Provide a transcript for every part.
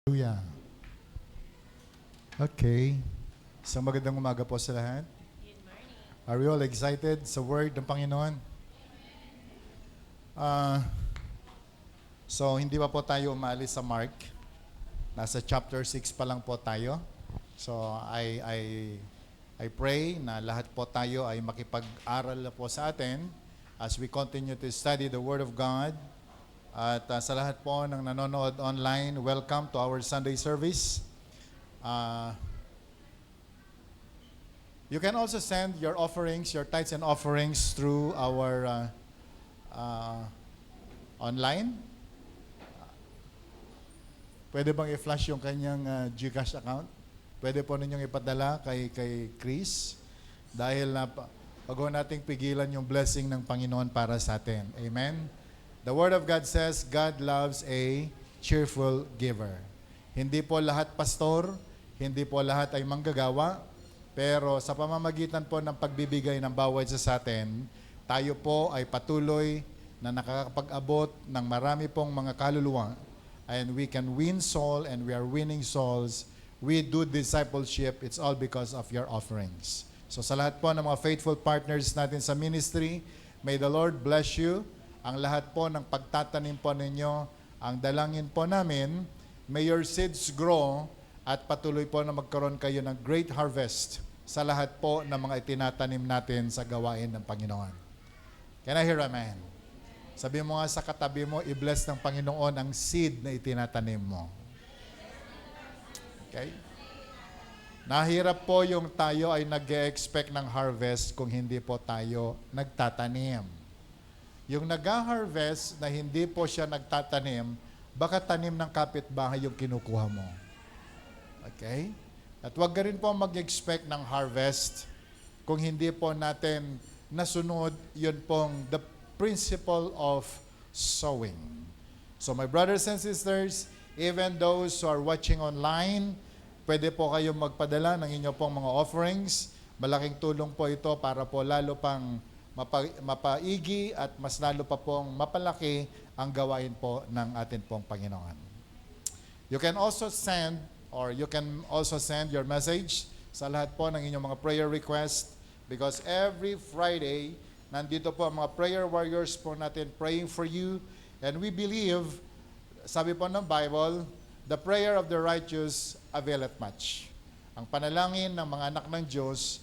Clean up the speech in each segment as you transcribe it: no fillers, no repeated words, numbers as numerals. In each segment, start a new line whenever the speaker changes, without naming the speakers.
Hallelujah. Okay. Isang magandang umaga po sa lahat. Are we all excited sa word ng Panginoon? So, hindi pa po tayo umalis sa Mark. Nasa chapter 6 pa lang po tayo. So, I pray na lahat po tayo ay makipag-aral na po sa atin as we continue to study the Word of God. At sa lahat po ng nanonood online, welcome to our Sunday service. You can also send your offerings, your tithes and offerings through our online. Pwede bang i-flash yung kanyang GCash account? Pwede po ninyong ipadala kay Chris dahil pag nating pigilan yung blessing ng Panginoon para sa atin. Amen? The Word of God says, God loves a cheerful giver. Hindi po lahat pastor, hindi po lahat ay manggagawa, pero sa pamamagitan po ng pagbibigay ng bawat isa sa atin, tayo po ay patuloy na nakakapag-abot ng marami pong mga kaluluwa, and we can win soul, and we are winning souls. We do discipleship. It's all because of your offerings. So sa lahat po ng mga faithful partners natin sa ministry, may the Lord bless you. Ang lahat po ng pagtatanim po ninyo, ang dalangin po namin, may your seeds grow at patuloy po na magkaroon kayo ng great harvest sa lahat po ng mga itinatanim natin sa gawain ng Panginoon. Can I hear amen? Sabi mo nga sa katabi mo, i-bless ng Panginoon ang seed na itinatanim mo. Okay? Nahirap po yung tayo ay nag-expect ng harvest kung hindi po tayo nagtatanim. Yung nag-harvest na hindi po siya nagtatanim, baka tanim ng kapitbahay yung kinukuha mo. Okay? At huwag ka rin po mag-expect ng harvest kung hindi po natin nasunod yun pong the principle of sowing. So my brothers and sisters, even those who are watching online, pwede po kayong magpadala ng inyo pong mga offerings. Malaking tulong po ito para po lalo pang mapaigi at mas lalo pa pong mapalaki ang gawain po ng atin pong Panginoon. You can also send your message sa lahat po ng inyong mga prayer request because every Friday, nandito po ang mga prayer warriors po natin praying for you, and we believe, sabi po ng Bible, the prayer of the righteous availeth much. Ang panalangin ng mga anak ng Diyos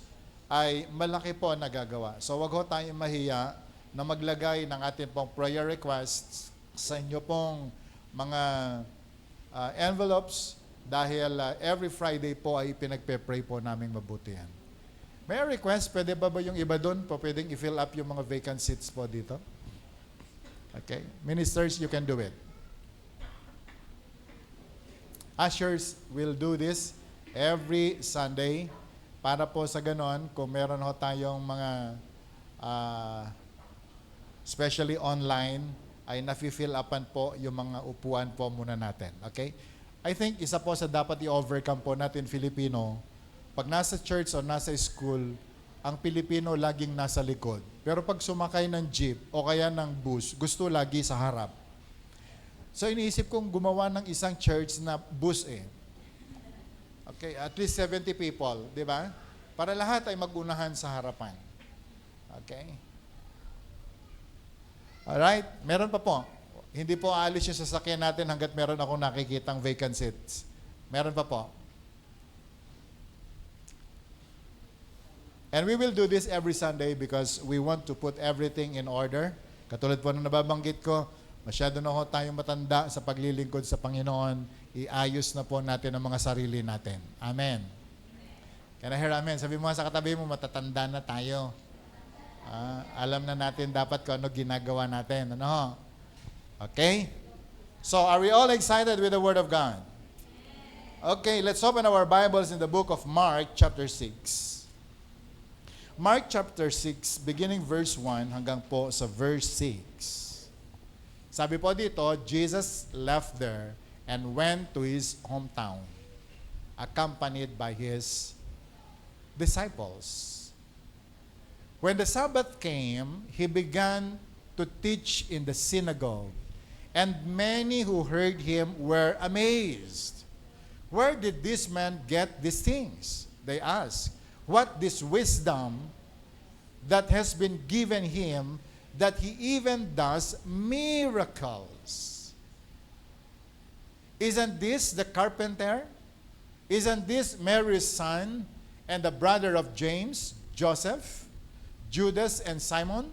ay malaki po nagagawa. So wag ho tayong mahiya na maglagay ng ating pong prayer requests sa inyo pong mga envelopes dahil every Friday po ay pinagpe-pray po namin mabuti yan. May I request, pwede ba yung iba doon po pwedeng i-fill up yung mga vacant seats po dito? Okay. Ministers, you can do it. Ushers will do this every Sunday para po sa ganon, kung meron ho tayong mga especially online, ay nafi-fill upan po yung mga upuan po muna natin. Okay? I think isa po sa dapat i-overcome po natin Filipino, pag nasa church o nasa school, ang Pilipino laging nasa likod. Pero pag sumakay ng jeep o kaya ng bus, gusto lagi sa harap. So iniisip kong gumawa ng isang church na bus Okay, at least 70 people, di ba? Para lahat ay magunahan sa harapan. Okay? Alright, meron pa po. Hindi po aalis yung sasakyan natin hanggat meron akong nakikitang vacant seats. Meron pa po. And we will do this every Sunday because we want to put everything in order. Katulad po na nababanggit ko, masyado na ho tayong matanda sa paglilingkod sa Panginoon. Iayos na po natin ang mga sarili natin. Amen. Can I hear amen? Sabi mo sa katabi mo, matatanda na tayo. Alam na natin dapat kung ano ginagawa natin. Ano? Okay? So, are we all excited with the Word of God? Okay, let's open our Bibles in the book of Mark, chapter 6. Mark chapter 6, beginning verse 1 hanggang po sa verse 6. Sabi po dito, Jesus left there and went to his hometown, accompanied by his disciples. When the Sabbath came, he began to teach in the synagogue, and many who heard him were amazed Where did this man get these things? They ask. What this wisdom that has been given him that he even does miracles? Isn't this the carpenter? Isn't this Mary's son and the brother of James, Joseph, Judas, and Simon?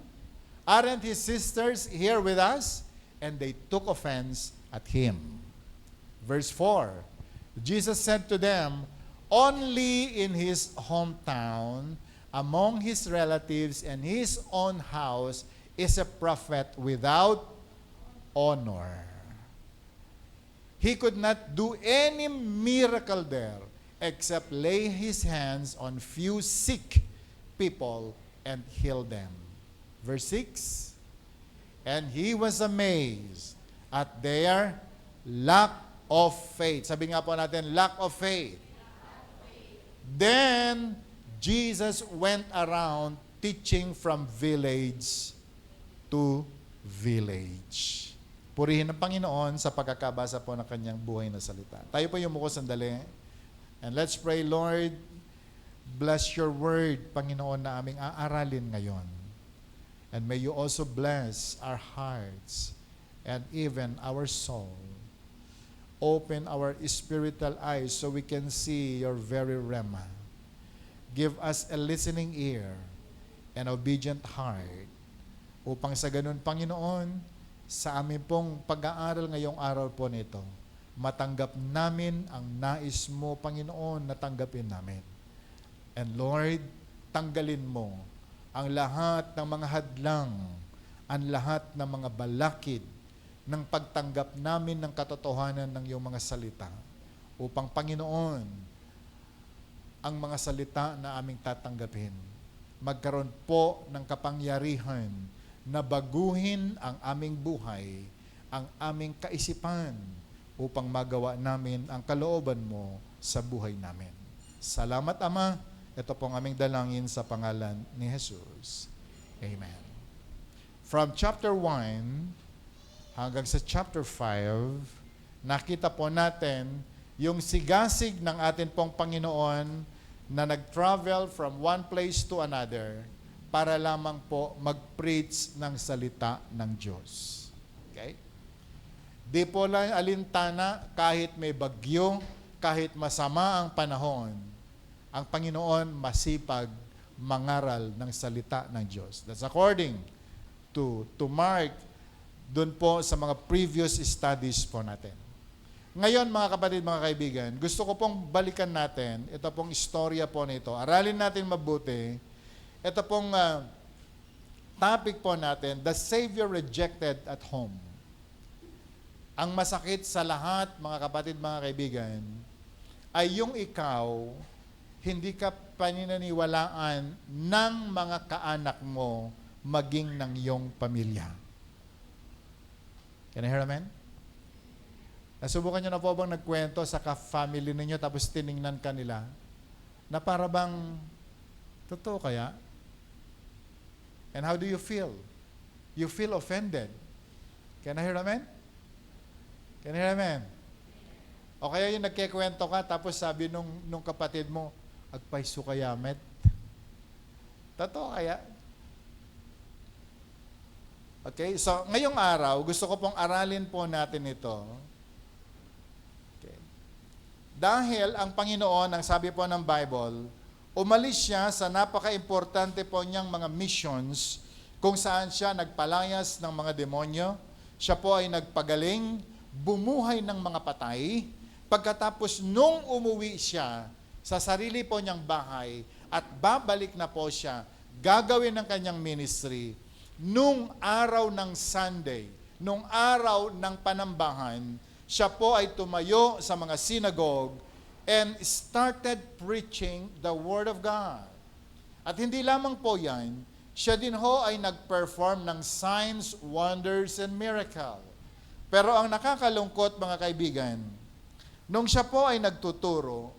Aren't his sisters here with us? And they took offense at him. Verse 4, Jesus said to them, only in his hometown, among his relatives and his own house, is a prophet without honor. He could not do any miracle there except lay his hands on few sick people and heal them. Verse 6, and he was amazed at their lack of faith. Sabi nga po natin, lack of faith. Then, Jesus went around teaching from village to village. Purihin ang Panginoon sa pagkakabasa po ng kanyang buhay na salita. Tayo po yung muko sandali. And let's pray, Lord, bless your word, Panginoon, na aming aaralin ngayon. And may you also bless our hearts and even our soul. Open our spiritual eyes so we can see your very rema. Give us a listening ear and obedient heart upang sa ganun, Panginoon, sa amin pong pag-aaral ngayong araw po nito, matanggap namin ang nais mo, Panginoon, na tanggapin namin. And Lord, tanggalin mo ang lahat ng mga hadlang, ang lahat ng mga balakid ng pagtanggap namin ng katotohanan ng iyong mga salita upang, Panginoon, ang mga salita na aming tatanggapin, magkaroon po ng kapangyarihan na baguhin ang aming buhay, ang aming kaisipan, upang magawa namin ang kalooban mo sa buhay namin. Salamat, Ama. Ito pong aming dalangin sa pangalan ni Jesus. Amen. From chapter 1 hanggang sa chapter 5, nakita po natin yung sigasig ng atin pong Panginoon na nag-travel from one place to another para lamang po mag-preach ng salita ng Diyos. Okay? Di po lang alintana kahit may bagyo, kahit masama ang panahon, ang Panginoon masipag mangaral ng salita ng Diyos. That's according to Mark, dun po sa mga previous studies po natin. Ngayon, mga kapatid, mga kaibigan, gusto ko pong balikan natin, ito pong istorya po nito. Aralin natin mabuti. Ito pong topic po natin, the Savior rejected at home. Ang masakit sa lahat, mga kapatid, mga kaibigan, ay yung ikaw, hindi ka paninaniwalaan ng mga kaanak mo maging ng iyong pamilya. Can I hear amen? Nasubukan nyo na po bang nagkwento sa ka-family ninyo tapos tiningnan ka nila na para bang totoo kaya? And how do you feel? You feel offended. Can I hear amen? Can I hear amen? O kaya yung nagkikwento ka tapos sabi nung kapatid mo, agpaiso kaya, met? Totoo kaya? Okay, so ngayong araw, gusto ko pong aralin po natin ito. Okay. Dahil ang Panginoon, ang sabi po ng Bible, umalis siya sa napaka-importante po niyang mga missions kung saan siya nagpalayas ng mga demonyo. Siya po ay nagpagaling, bumuhay ng mga patay. Pagkatapos nung umuwi siya sa sarili po niyang bahay at babalik na po siya, gagawin ng kanyang ministry, nung araw ng Sunday, nung araw ng panambahan, siya po ay tumayo sa mga synagogue and started preaching the Word of God. At hindi lamang po yan, siya din ho ay nag-perform ng signs, wonders, and miracle. Pero ang nakakalungkot, mga kaibigan, nung siya po ay nagtuturo,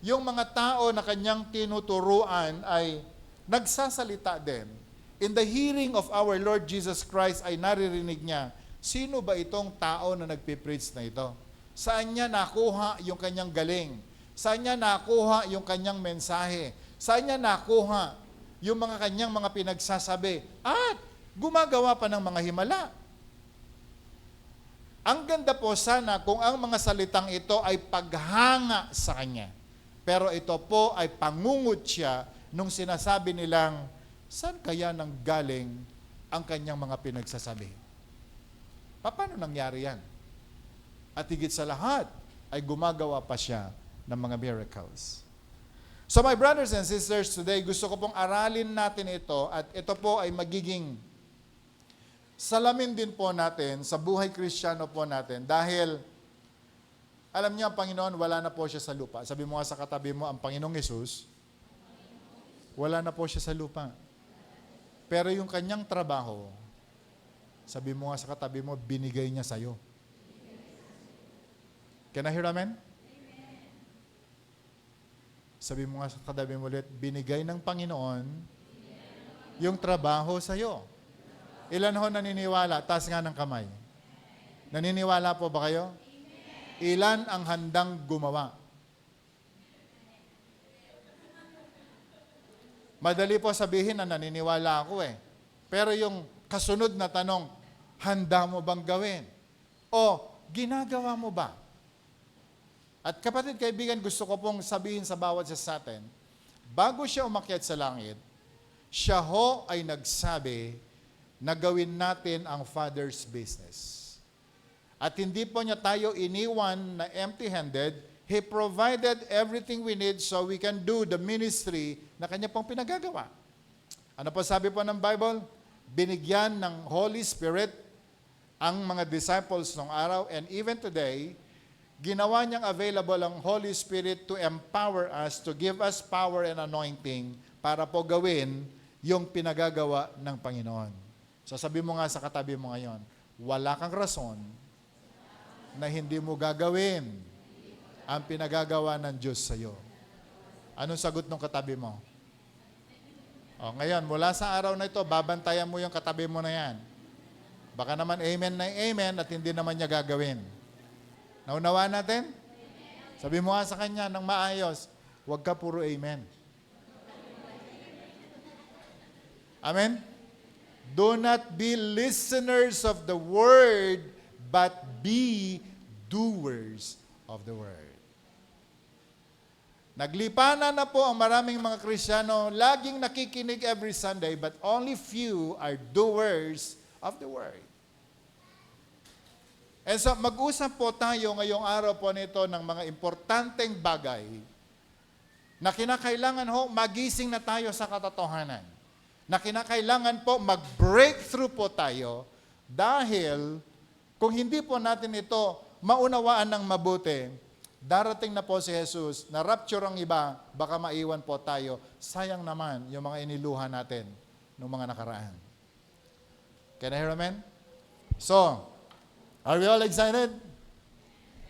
yung mga tao na kanyang tinuturuan ay nagsasalita din. In the hearing of our Lord Jesus Christ ay naririnig niya, sino ba itong tao na nagpipreach na ito? Saan niya nakuha yung kanyang galing? Saan niya nakuha yung kanyang mensahe? Saan niya nakuha yung mga kanyang mga pinagsasabi? At gumagawa pa ng mga himala. Ang ganda po sana kung ang mga salitang ito ay paghanga sa kanya. Pero ito po ay pangungot siya nung sinasabi nilang, saan kaya nang galing ang kanyang mga pinagsasabi? Paano nangyari yan? At higit sa lahat, ay gumagawa pa siya ng mga miracles. So my brothers and sisters, today gusto ko pong aralin natin ito at ito po ay magiging salamin din po natin sa buhay Kristiyano po natin dahil alam niyo ang Panginoon wala na po siya sa lupa. Sabi mo nga sa katabi mo, ang Panginoong Hesus, wala na po siya sa lupa. Pero yung kanyang trabaho, sabi mo nga sa katabi mo, binigay niya sa'yo. Can I hear amen? Sabi mo nga sa katabi mo ulit, binigay ng Panginoon yung trabaho sa'yo. Ilan ho naniniwala? Taas nga ng kamay. Naniniwala po ba kayo? Ilan ang handang gumawa? Madali po sabihin na naniniwala ako eh. Pero yung kasunod na tanong, handa mo bang gawin? O ginagawa mo ba? At kapatid, kaibigan, gusto ko pong sabihin sa bawat isa sa atin, bago siya umakyat sa langit, siya ho ay nagsabi na gawin natin ang Father's business. At hindi po niya tayo iniwan na empty-handed. He provided everything we need so we can do the ministry na kanya pong pinagagawa. Ano po sabi po ng Bible? Binigyan ng Holy Spirit ang mga disciples nung araw and even today, ginawa niyang available ang Holy Spirit to empower us, to give us power and anointing para po gawin yung pinagagawa ng Panginoon. So sabi mo nga sa katabi mo ngayon, wala kang rason na hindi mo gagawin ang pinagagawa ng Diyos sa iyo. Anong sagot ng katabi mo? O, ngayon, mula sa araw na ito, babantayan mo yung katabi mo na yan. Baka naman amen na amen at hindi naman niya gagawin. Naunawaan natin? Sabi mo nga sa kanya ng maayos, huwag ka puro amen. Amen? Do not be listeners of the word, but be doers of the word. Naglipanan na po ang maraming mga Kristiyano, laging nakikinig every Sunday, but only few are doers of the word. And so mag-usap po tayo ngayong araw po nito ng mga importanteng bagay na kinakailangan ho magising na tayo sa katotohanan. Na kinakailangan po mag-breakthrough po tayo dahil kung hindi po natin ito maunawaan ng mabuti, darating na po si Jesus, na rapture ang iba, baka maiwan po tayo. Sayang naman yung mga iniluha natin noong mga nakaraan. Can I hear amen? So, are we all excited?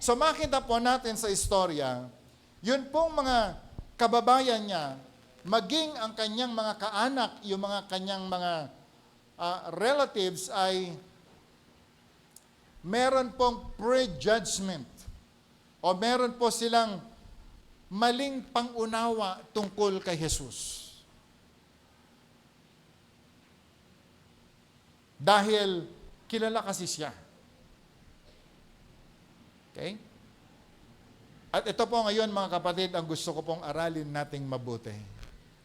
So makita po natin sa istorya, yun pong mga kababayan niya, maging ang kanyang mga kaanak, yung mga kanyang mga relatives ay meron pong prejudgment o meron po silang maling pangunawa tungkol kay Jesus. Dahil kilala kasi siya. Okay? At ito po ngayon mga kapatid, ang gusto ko pong aralin nating mabuti.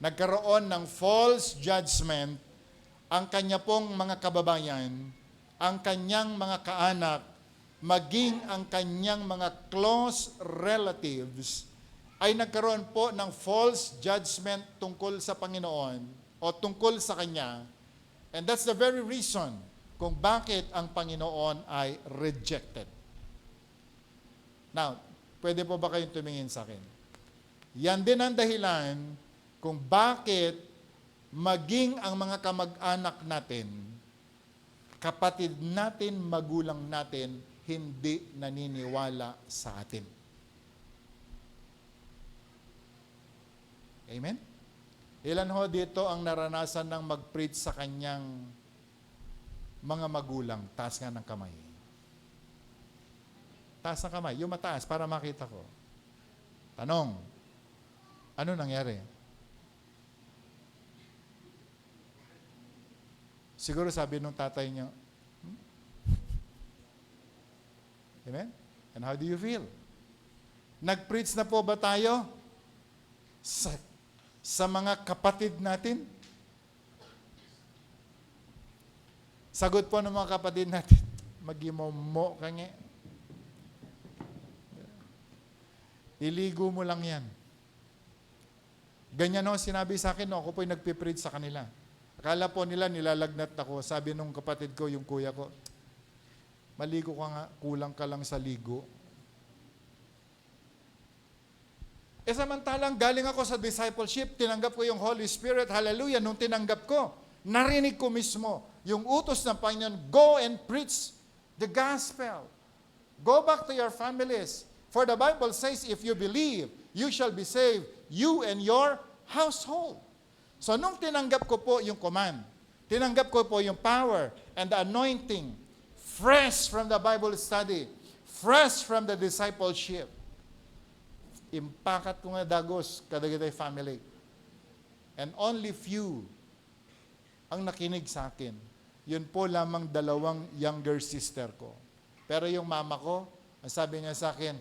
Nagkaroon ng false judgment ang kanya pong mga kababayan, ang kanyang mga kaanak, maging ang kanyang mga close relatives, ay nagkaroon po ng false judgment tungkol sa Panginoon o tungkol sa Kanya. And that's the very reason kung bakit ang Panginoon ay rejected. Now, pwede po ba kayong tumingin sa akin? Yan din ang dahilan kung bakit maging ang mga kamag-anak natin, kapatid natin, magulang natin, hindi naniniwala sa atin. Amen? Ilan ho dito ang naranasan ng mag-preach sa kanyang mga magulang? Taas nga ng kamay. Taas ang kamay. Yung mataas para makita ko. Tanong, ano nangyari? Siguro sabi nung tatay niyo, Amen? And how do you feel? Nag-preach na po ba tayo sa mga kapatid natin? Sagot po ng mga kapatid natin, magimomo ka nga. Iligo mo lang yan. Ganyan o, sinabi sa akin, no, ako po'y nagpipreach sa kanila. Akala po nila, nilalagnat ako. Sabi nung kapatid ko, yung kuya ko, maligo ka nga, kulang ka lang sa ligo. Samantalang galing ako sa discipleship, tinanggap ko yung Holy Spirit, hallelujah, nung tinanggap ko, narinig ko mismo, yung utos ng Panginoon, go and preach the gospel. Go back to your families. For the Bible says, if you believe, you shall be saved, you and your household. So nung tinanggap ko po yung command, tinanggap ko po yung power and the anointing, fresh from the Bible study, fresh from the discipleship, impakat ko nga dagos kadagitay family. And only few ang nakinig sa akin. Yun po lamang 2 younger sister ko. Pero yung mama ko, ang sabi niya sa akin,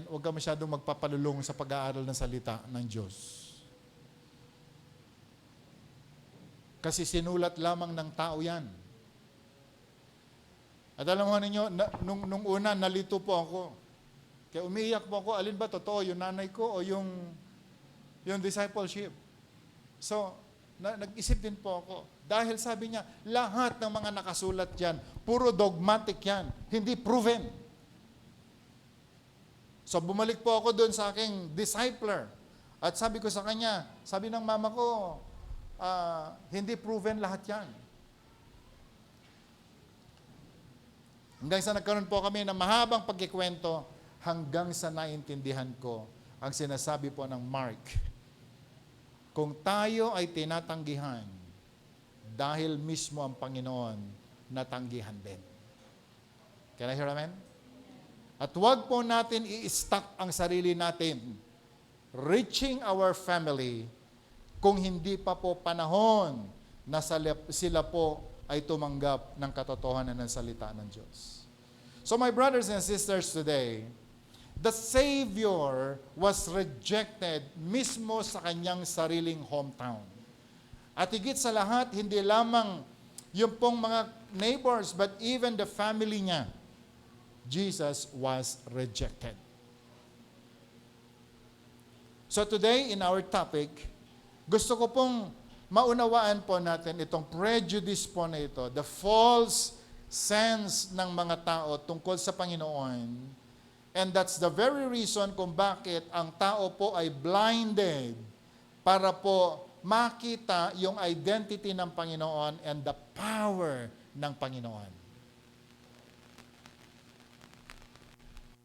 huwag ka masyadong magpapalulong sa pag-aaral ng salita ng Diyos. Kasi sinulat lamang ng tao yan. At alam mo ninyo, nung una, nalito po ako. Kaya umiiyak po ako, alin ba totoo, yung nanay ko o yung discipleship? So, nag-isip din po ako. Dahil sabi niya, lahat ng mga nakasulat yan, puro dogmatic yan, hindi proven. So bumalik po ako doon sa aking discipler. At sabi ko sa kanya, sabi ng mama ko, hindi proven lahat yan. Hanggang sa nagkaroon po kami ng mahabang pagkikwento, hanggang sa naintindihan ko ang sinasabi po ng Mark. Kung tayo ay tinatanggihan, dahil mismo ang Panginoon natanggihan din. Can I hear amen? At huwag po natin i-stuck ang sarili natin reaching our family kung hindi pa po panahon na sila po ay tumanggap ng katotohanan ng salita ng Diyos. So my brothers and sisters today, the Savior was rejected mismo sa kanyang sariling hometown. At higit sa lahat, hindi lamang yung pong mga neighbors, but even the family niya, Jesus was rejected. So today, in our topic, gusto ko pong maunawaan po natin itong prejudice po na ito, the false sense ng mga tao tungkol sa Panginoon. And that's the very reason kung bakit ang tao po ay blinded para po makita yung identity ng Panginoon and the power ng Panginoon.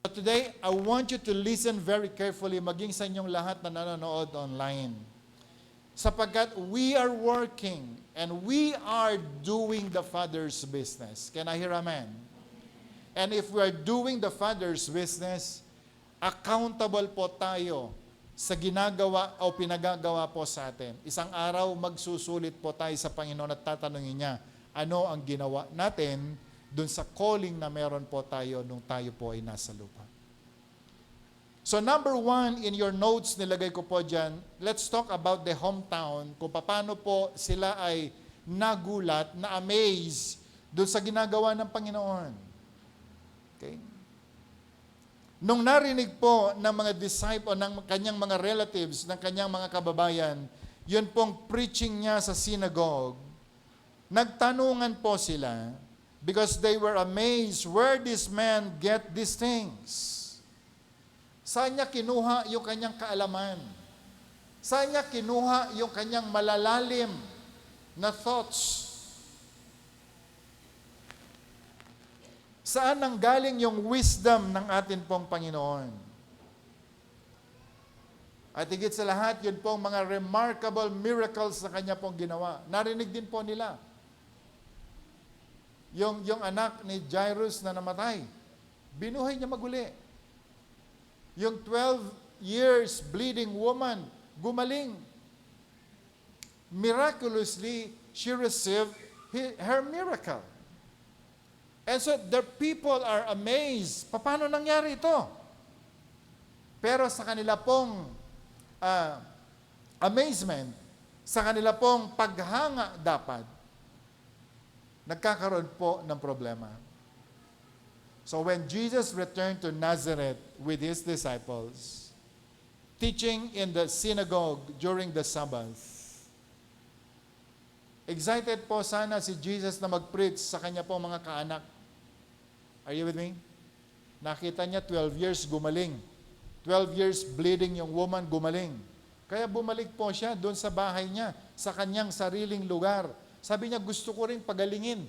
But today, I want you to listen very carefully, maging sa inyong lahat na nanonood online. Sapagkat we are working and we are doing the Father's business. Can I hear amen? And if we are doing the Father's business, accountable po tayo sa ginagawa o pinagagawa po sa atin. Isang araw, magsusulit po tayo sa Panginoon at tatanungin niya, ano ang ginawa natin dun sa calling na meron po tayo nung tayo po ay nasa lupa. So number 1, in your notes, nilagay ko po dyan, let's talk about the hometown, kung paano po sila ay nagulat, na-amaze dun sa ginagawa ng Panginoon. Okay? Nung narinig po ng mga disciples, ng kanyang mga relatives, ng kanyang mga kababayan, yun pong preaching niya sa synagogue, nagtanungan po sila, because they were amazed, where this man get these things? Saan niya kinuha yung kanyang kaalaman? Saan niya kinuha yung kanyang malalalim na thoughts? Saan nanggaling yung wisdom ng atin pong Panginoon? At higit sa lahat, yun pong mga remarkable miracles na kanya pong ginawa. Narinig din po nila. Yung anak ni Jairus na namatay, binuhay niya maguli. Yung 12 years bleeding woman, gumaling. Miraculously, she received her miracle. And so the people are amazed. Paano nangyari ito? Pero sa kanila pong amazement, sa kanila pong paghanga dapat, nagkakaroon po ng problema. So when Jesus returned to Nazareth with his disciples, teaching in the synagogue during the Sabbath, excited po sana si Jesus na mag-preach sa kanya po mga kaanak. Are you with me? Nakita niya 12 years gumaling. 12 years bleeding yung woman, gumaling. Kaya bumalik po siya doon sa bahay niya, sa kanyang sariling lugar. Sabi niya, gusto ko rin pagalingin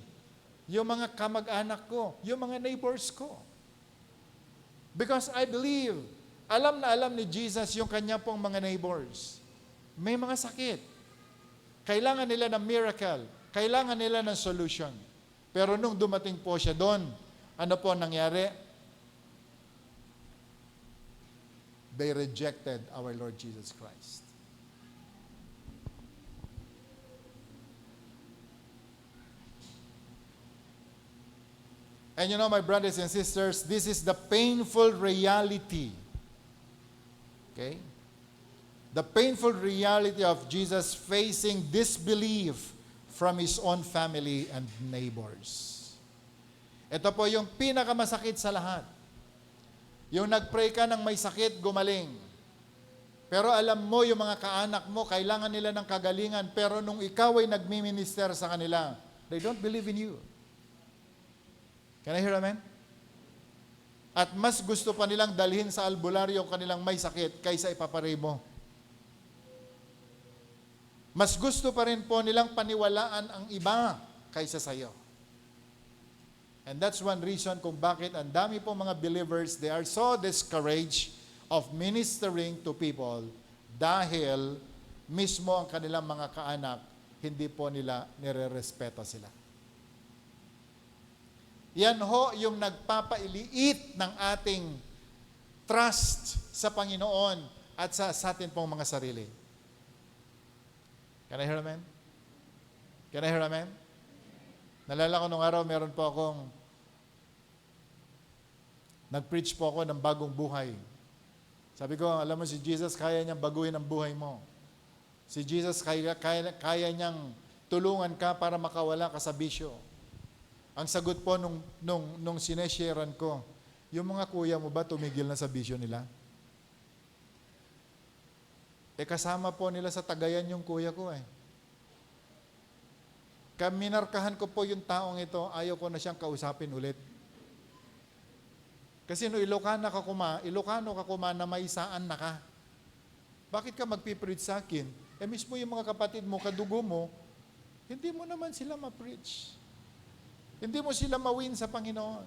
yung mga kamag-anak ko, yung mga neighbors ko. Because I believe, alam na alam ni Jesus yung kanya pong mga neighbors. May mga sakit. Kailangan nila ng miracle. Kailangan nila ng solution. Pero nung dumating po siya doon, ano po nangyari? They rejected our Lord Jesus Christ. And you know, my brothers and sisters, this is the painful reality. Okay? The painful reality of Jesus facing disbelief from His own family and neighbors. Ito po yung pinakamasakit sa lahat. Yung nag-pray ka ng may sakit, gumaling. Pero alam mo, yung mga kaanak mo, kailangan nila ng kagalingan, pero nung ikaw ay nagmi-minister sa kanila, they don't believe in you. Can I hear amen? At mas gusto pa nilang dalhin sa albularyo kanilang may sakit kaysa ipapare mo. Mas gusto pa rin po nilang paniwalaan ang iba kaysa sa iyo. And that's one reason kung bakit ang dami po mga believers, they are so discouraged of ministering to people dahil mismo ang kanilang mga kaanak, hindi po nila nire-respeto sila. Yan ho yung nagpapailiit ng ating trust sa Panginoon at sa atin pong mga sarili. Can I hear amen? Can I hear amen? Nalala ko nung araw, meron po akong nag-preach po ako ng bagong buhay. Sabi ko, alam mo si Jesus, kaya niyang baguhin ang buhay mo. Si Jesus, kaya niyang tulungan ka para makawala ka sa bisyo. Ang sagot po nung sinesharean ko, yung mga kuya mo ba tumigil na sa bisyo nila? Kasama po nila sa tagayan yung kuya ko eh. Minarkahan ko po yung taong ito, ayaw ko na siyang kausapin ulit. Kasi no Ilocano ka kuma na may isaan na ka. Bakit ka magpipreach sa akin? Mismo yung mga kapatid mo, kadugo mo, hindi mo naman sila ma-preach. Hindi mo sila mawin sa Panginoon.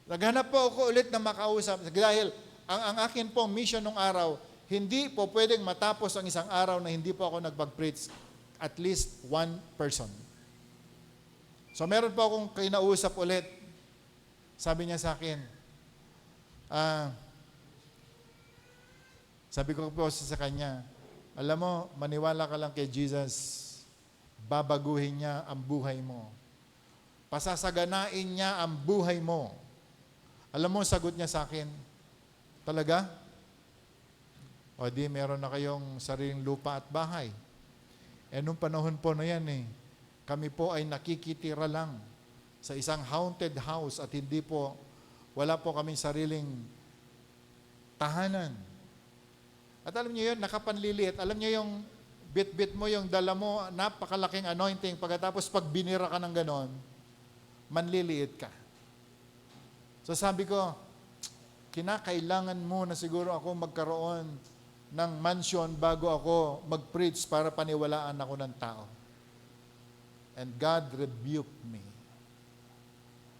Naghanap po ako ulit na makausap dahil ang akin pong mission nung araw, hindi po pwedeng matapos ang isang araw na hindi po ako nagpag-preach at least one person. So meron po akong kinausap ulit. Sabi niya sa akin, sabi ko po sa kanya, alam mo, maniwala ka lang kay Jesus, babaguhin niya ang buhay mo. Pasasaganain niya ang buhay mo. Alam mo, sagot niya sa akin, talaga? O di, meron na kayong sariling lupa at bahay. Nung panahon po na yan kami po ay nakikitira lang sa isang haunted house at hindi po, wala po kaming sariling tahanan. At alam niyo yun, nakapanliliit. Alam niyo yung bit-bit mo, yung dala mo, napakalaking anointing. Pagkatapos pag binira ka ng ganon, manliliit ka. So sabi ko, kinakailangan mo na siguro ako magkaroon ng mansion bago ako mag-preach para paniwalaan ako ng tao. And God rebuked me.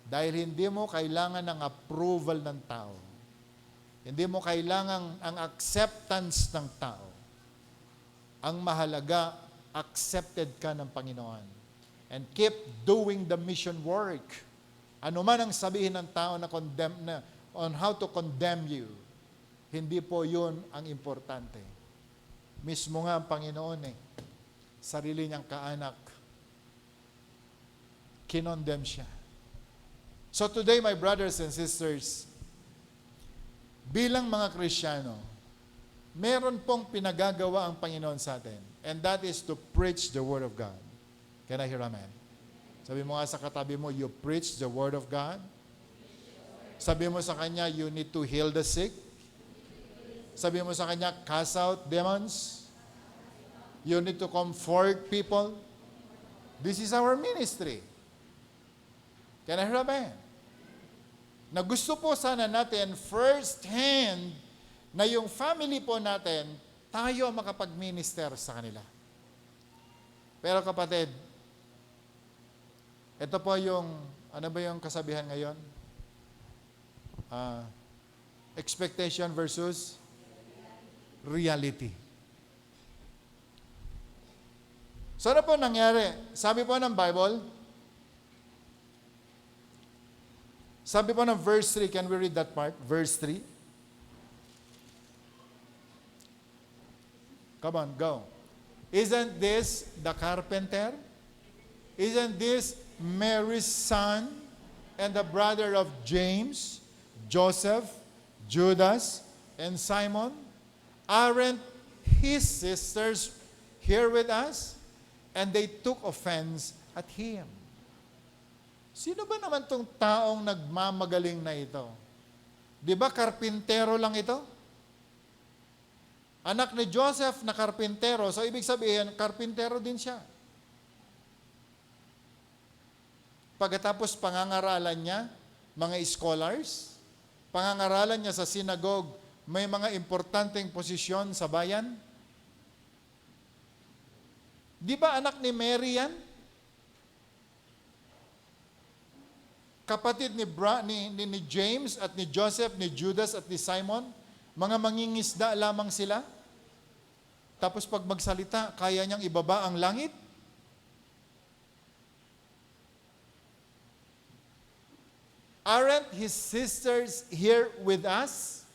Dahil hindi mo kailangan ng approval ng tao. Hindi mo kailangan ang acceptance ng tao. Ang mahalaga, accepted ka ng Panginoon. And keep doing the mission work. Ano man ang sabihin ng tao on how to condemn you, hindi po yun ang importante. Mismo nga ang Panginoon sarili niyang kaanak, kinondemn siya. So today, my brothers and sisters, bilang mga Kristiyano, meron pong pinagagawa ang Panginoon sa atin. And that is to preach the Word of God. Can I hear amen? Sabi mo nga sa katabi mo, you preach the Word of God. Sabi mo sa kanya, you need to heal the sick. Sabi mo sa kanya, cast out demons. You need to comfort people. This is our ministry. Can I hear amen? Na gusto po sana natin first hand na yung family po natin, tayo ang makapag-minister sa kanila. Pero kapatid, ito po yung, ano ba yung kasabihan ngayon? Expectation versus reality. So ano po nangyari? Sabi po ng Bible, sabi po ng verse 3, can we read that part? Verse 3. Come on, go. Isn't this the carpenter? Isn't this Mary's son and the brother of James, Joseph, Judas, and Simon? Aren't his sisters here with us? And they took offense at him. Sino ba naman tong taong nagmamagaling na ito? Di ba karpintero lang ito? Anak ni Joseph na karpintero, so ibig sabihin, karpintero din siya. Pagkatapos pangangaralan niya, mga scholars, pangangaralan niya sa synagogue, may mga importanteng posisyon sa bayan. Di ba anak ni Mary yan? Kapatid ni James at ni Joseph, ni Judas at ni Simon, mga mangingisda lamang sila. Tapos pag magsalita, kaya niyang ibaba ang langit? Aren't his sisters here with us?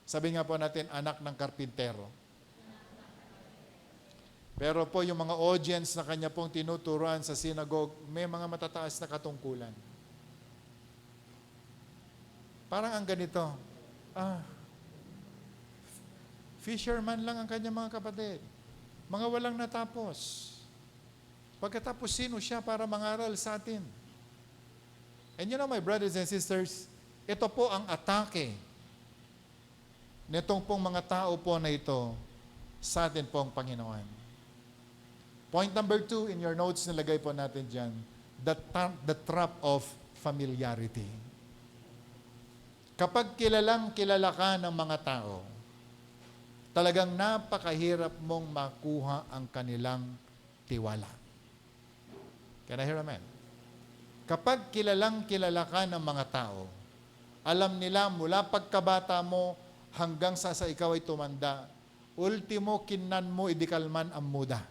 Sabi nga po natin, anak ng karpintero. Pero po yung mga audience na kanya pong tinuturuan sa synagogue, may mga matataas na katungkulan. Parang ang ganito, fisherman lang ang kanya mga kapatid. Mga walang natapos. Pagkatapos sino siya para mangaral sa atin? And you know, my brothers and sisters, ito po ang atake nitong pong mga tao po na ito sa atin pong Panginoon. Point number 2 in your notes, nilagay po natin dyan, the trap of familiarity. Kapag kilalang kilala ka ng mga tao, talagang napakahirap mong makuha ang kanilang tiwala. Can I hear amen? Kapag kilalang kilala ka ng mga tao, alam nila mula pagkabata mo hanggang sa ikaw ay tumanda, ultimo kinan mo idikalman ang muda.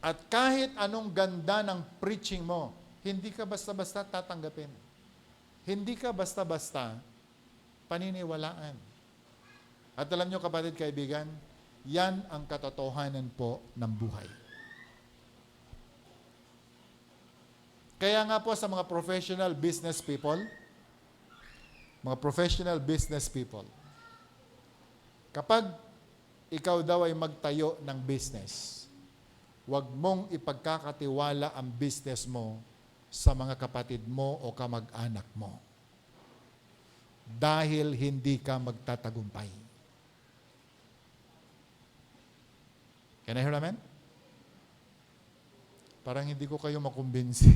At kahit anong ganda ng preaching mo, hindi ka basta-basta tatanggapin. Hindi ka basta-basta paniniwalaan. At alam nyo kapatid, kaibigan, yan ang katotohanan po ng buhay. Kaya nga po sa mga professional business people, kapag ikaw daw ay magtayo ng business, huwag mong ipagkakatiwala ang business mo sa mga kapatid mo o kamag-anak mo. Dahil hindi ka magtatagumpay. Can I hear amen? Parang hindi ko kayo makumbinsi.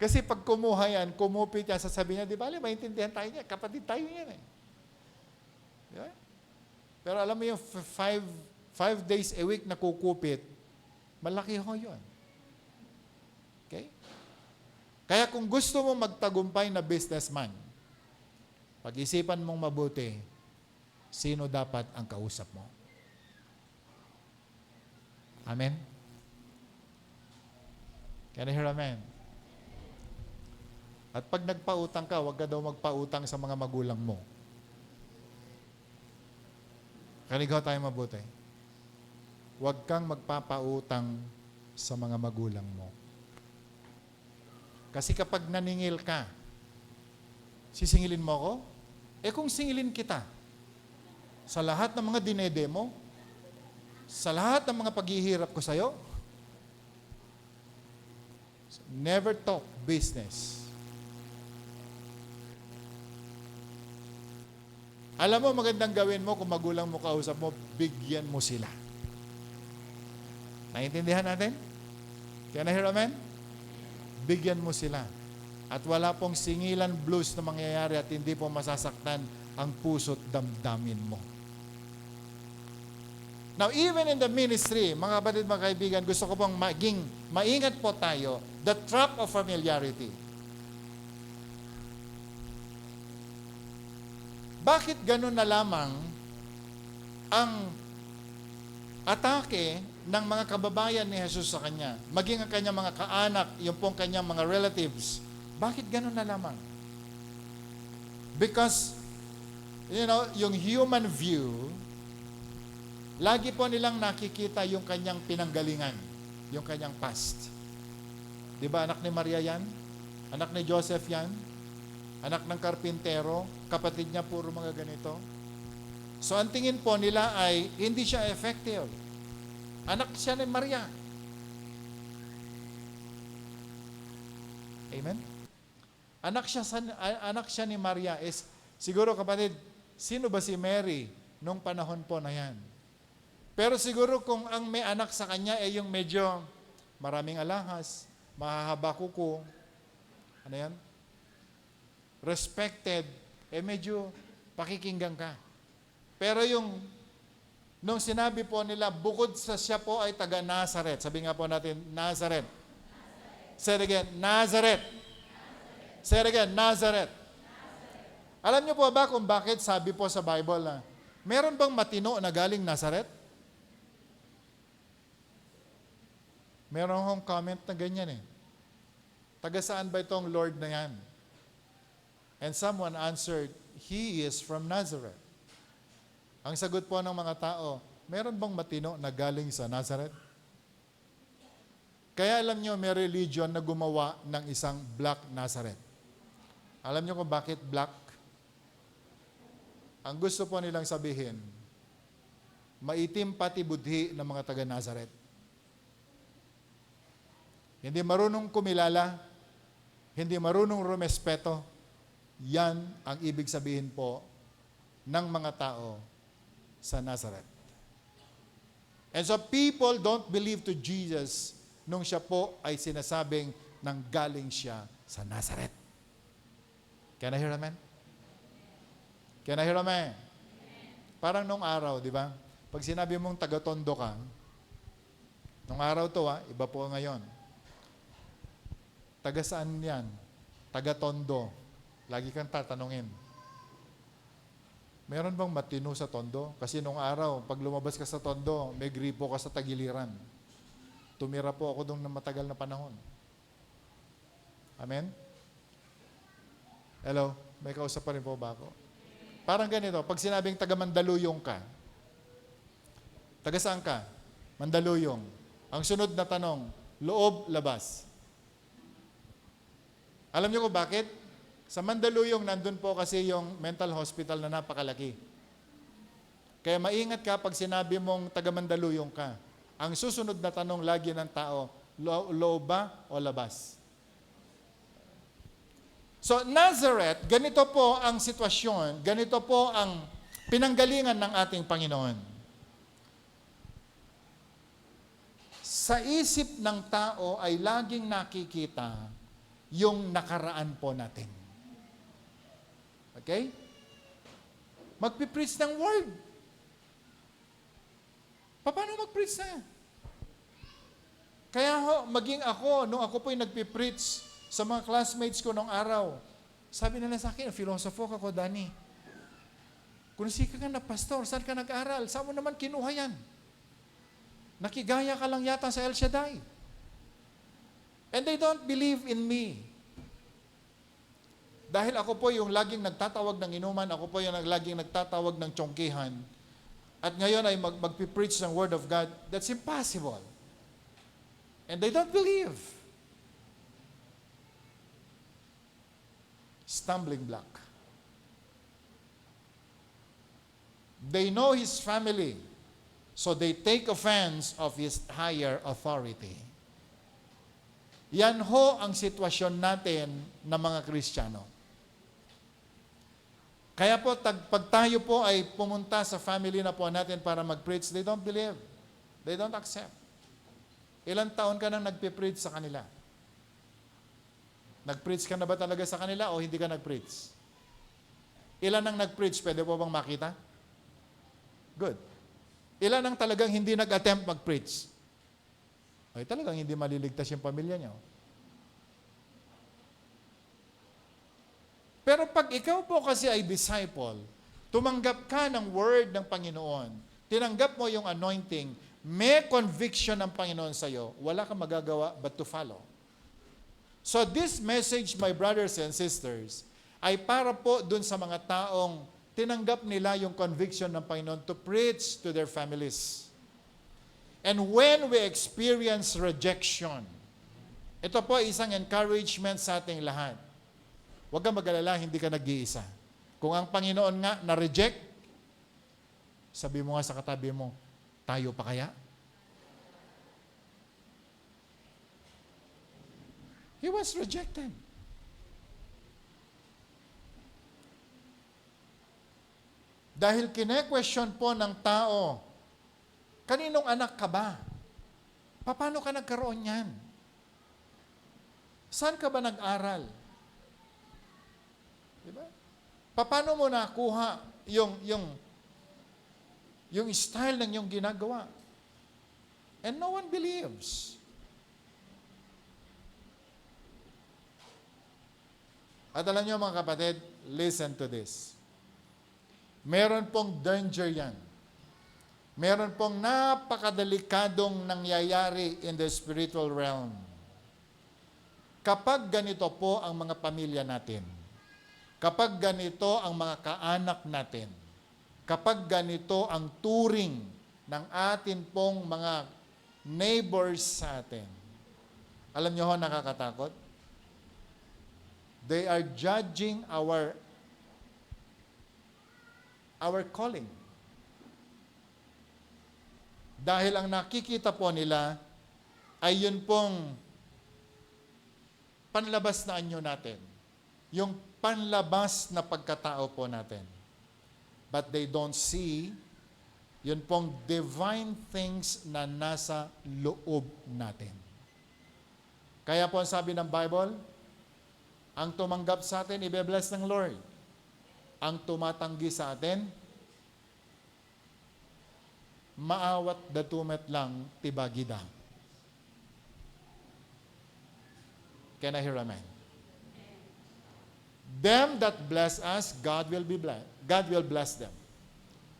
Kasi pag kumuha yan, kumupit yan, sasabihin niya, di ba, maintindihan tayo niya, kapatid tayo yan eh. Di ba? Pero alam mo yung 5 days a week na kukupit, malaki ho yun. Okay? Kaya kung gusto mo magtagumpay na businessman, Pag-isipan mong mabuti, sino dapat ang kausap mo. Amen? Can I hear amen? At pag nagpautang ka, huwag ka daw magpautang sa mga magulang mo. Kanigaw tayo mabuti. Huwag kang magpapautang sa mga magulang mo. Kasi kapag naningil ka, sisingilin mo ako? Kung singilin kita, sa lahat ng mga dinede mo, sa lahat ng mga paghihirap ko sa'yo, never talk business. Alam mo, magandang gawin mo kung magulang mo kausap mo, bigyan mo sila. Naintindihan natin? Can I hear amen? Bigyan mo sila. At wala pong singilan blues na mangyayari at hindi po masasaktan ang puso't damdamin mo. Now, even in the ministry, mga kapatid, mga kaibigan, gusto ko pong maingat po tayo, the trap of familiarity. Bakit ganun na lamang ang atake ng mga kababayan ni Jesus sa kanya, maging ang kanyang mga kaanak, yung pong kanyang mga relatives? Bakit ganun na lamang? Because, yung human view, lagi po nilang nakikita yung kanyang pinanggalingan, yung kanyang past. Di ba anak ni Maria yan? Anak ni Joseph yan? Anak ng karpintero? Kapatid niya puro mga ganito? So ang tingin po nila ay hindi siya effective. Anak siya ni Maria. Amen? Anak siya ni Maria is, siguro kapatid, sino ba si Mary nung panahon po na yan? Pero siguro kung ang may anak sa kanya ay yung medyo maraming alahas, mahahaba kuko, ano yan? Respected, medyo pakikinggan ka. Pero nung sinabi po nila, bukod sa siya po ay taga Nazareth. Sabi nga po natin, Nazareth. Say it again, Nazareth. Say it again, Nazareth. Alam niyo po ba kung bakit sabi po sa Bible na, meron bang matino na galing Nazareth? Meron akong comment na ganyan eh. Taga saan ba itong Lord na yan? And someone answered, He is from Nazareth. Ang sagot po ng mga tao, meron bang matino na galing sa Nazareth? Kaya alam nyo, may religion na gumawa ng isang Black Nazareth. Alam nyo kung bakit black? Ang gusto po nilang sabihin, maitim pati budhi ng mga taga Nazareth. Hindi marunong kumilala, hindi marunong rumespeto. Yan ang ibig sabihin po ng mga tao sa Nazareth. And so people don't believe to Jesus nung siya po ay sinasabing nang galing siya sa Nazareth. Can I hear amen? Can I hear amen? Parang nung araw, di ba? Pag sinabi mong taga-Tondo ka, nung araw to iba po ngayon. Taga saan yan? Taga-Tondo. Lagi kang tatanungin. Meron bang matino sa Tondo? Kasi nung araw, pag lumabas ka sa Tondo, may gripo ka sa tagiliran. Tumira po ako doon ng matagal na panahon. Amen? Hello? May kausap pa rin po ba ako? Parang ganito, pag sinabing taga Mandaluyong ka, taga saan ka? Mandaluyong. Ang sunod na tanong, loob, labas. Alam niyo ko bakit? Sa Mandaluyong, nandun po kasi yung mental hospital na napakalaki. Kaya maingat ka pag sinabi mong taga Mandaluyong ka. Ang susunod na tanong lagi ng tao, loob ba o labas? So Nazareth, ganito po ang sitwasyon, ganito po ang pinanggalingan ng ating Panginoon. Sa isip ng tao ay laging nakikita yung nakaraan po natin. Okay? Magpipreach ng word. Paano mag-preach na? Kaya maging ako, nung ako po'y nagpipreach sa mga classmates ko nung araw, Sabi nila sa akin, filosofo ka ko, Danny. Kung sika ka na pastor, saan ka nag-aral? Saan mo naman kinuha yan? Nakigaya ka lang yata sa El Shaddai. And they don't believe in me. Dahil ako po yung laging nagtatawag ng inuman, ako po yung laging nagtatawag ng tsongkihan, at ngayon ay magpipreach ng Word of God, that's impossible. And they don't believe. Stumbling block. They know his family, so they take offense of his higher authority. Yan ho ang sitwasyon natin ng mga Kristiyano. Kaya po, pag tayo po ay pumunta sa family na po natin para mag-preach, they don't believe. They don't accept. Ilang taon ka nang nagpipreach sa kanila? Nag-preach ka na ba talaga sa kanila o hindi ka nag-preach? Ilan ang nag-preach? Pwede po bang makita? Good. Ilan ang talagang hindi nag-attempt mag-preach? Ay, talagang hindi maliligtas yung pamilya niyo. Pero pag ikaw po kasi ay disciple, tumanggap ka ng word ng Panginoon, tinanggap mo yung anointing, may conviction ng Panginoon sa iyo, wala kang magagawa but to follow. So this message, my brothers and sisters, ay para po dun sa mga taong tinanggap nila yung conviction ng Panginoon to preach to their families. And when we experience rejection, ito po isang encouragement sa ating lahat. Huwag kang mag-alala, hindi ka nag-iisa. Kung ang Panginoon nga na-reject, sabi mo nga sa katabi mo, tayo pa kaya? He was rejected. Dahil kine-question po ng tao, kaninong anak ka ba? Paano ka nagkaroon yan? Saan ka ba nag-aral? Diba? Paano mo nakuha yung style ng iyong ginagawa? And no one believes. At alam niyo mga kapatid, listen to this. Meron pong danger yan. Meron pong napakadelikadong nangyayari in the spiritual realm. Kapag ganito po ang mga pamilya natin, kapag ganito ang mga kaanak natin, kapag ganito ang turing ng atin pong mga neighbors sa atin, alam niyo ho, nakakatakot? They are judging our calling. Dahil ang nakikita po nila ay yun pong panlabas na anyo natin. Yung panlabas na pagkatao po natin. But they don't see yun pong divine things na nasa loob natin. Kaya po ang sabi ng Bible, ang tumanggap sa atin, ibe-bless ng Lord. Ang tumatanggi sa atin, maawat datumet lang tibagida. Can I hear amen? Them that bless us, God will bless them.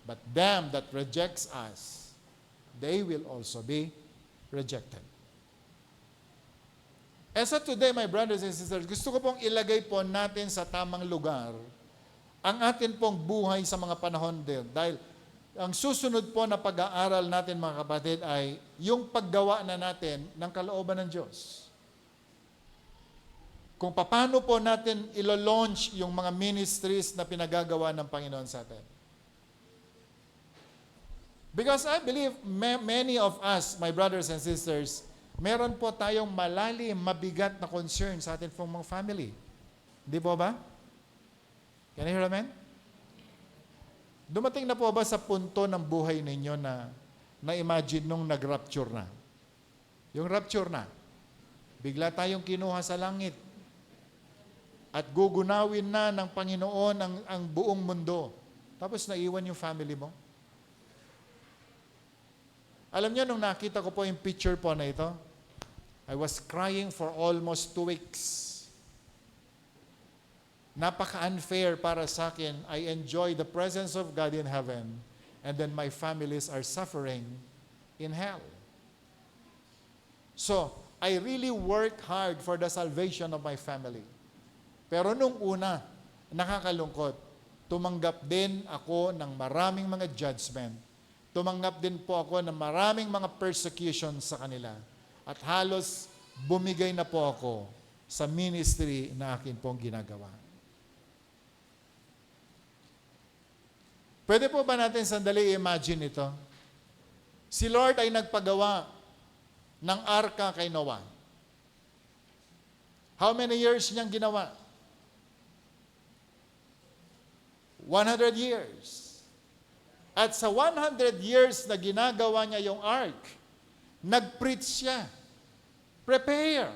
But them that rejects us, they will also be rejected. And so today, my brothers and sisters, gusto ko pong ilagay po natin sa tamang lugar ang atin pong buhay sa mga panahon din. Dahil ang susunod po na pag-aaral natin mga kapatid ay yung paggawa na natin ng kalooban ng Diyos. Kung paano po natin ilo-launch yung mga ministries na pinagagawa ng Panginoon sa atin. Because I believe many of us, my brothers and sisters, meron po tayong malalim, mabigat na concern sa atin pong mga family. Hindi po ba? Can I hear amen? Dumating na po ba sa punto ng buhay ninyo na na-imagine nung nag-rapture na? Yung rapture na, bigla tayong kinuha sa langit at gugunawin na ng Panginoon ang buong mundo. Tapos naiwan yung family mo. Alam niyo, nung nakita ko po yung picture po na ito, I was crying for almost 2 weeks. Napaka-unfair para sa akin. I enjoy the presence of God in heaven, and then my families are suffering in hell. So, I really work hard for the salvation of my family. Pero nung una, nakakalungkot, tumanggap din ako ng maraming mga judgment. Tumanggap din po ako ng maraming mga persecution sa kanila. At halos bumigay na po ako sa ministry na akin pong ginagawa. Pwede po ba natin sandali i-imagine ito? Si Lord ay nagpagawa ng arka kay Noah. How many years niyang ginawa? 100 years. At sa 100 years na ginagawa niya yung ark, nag-preach siya. Prepare.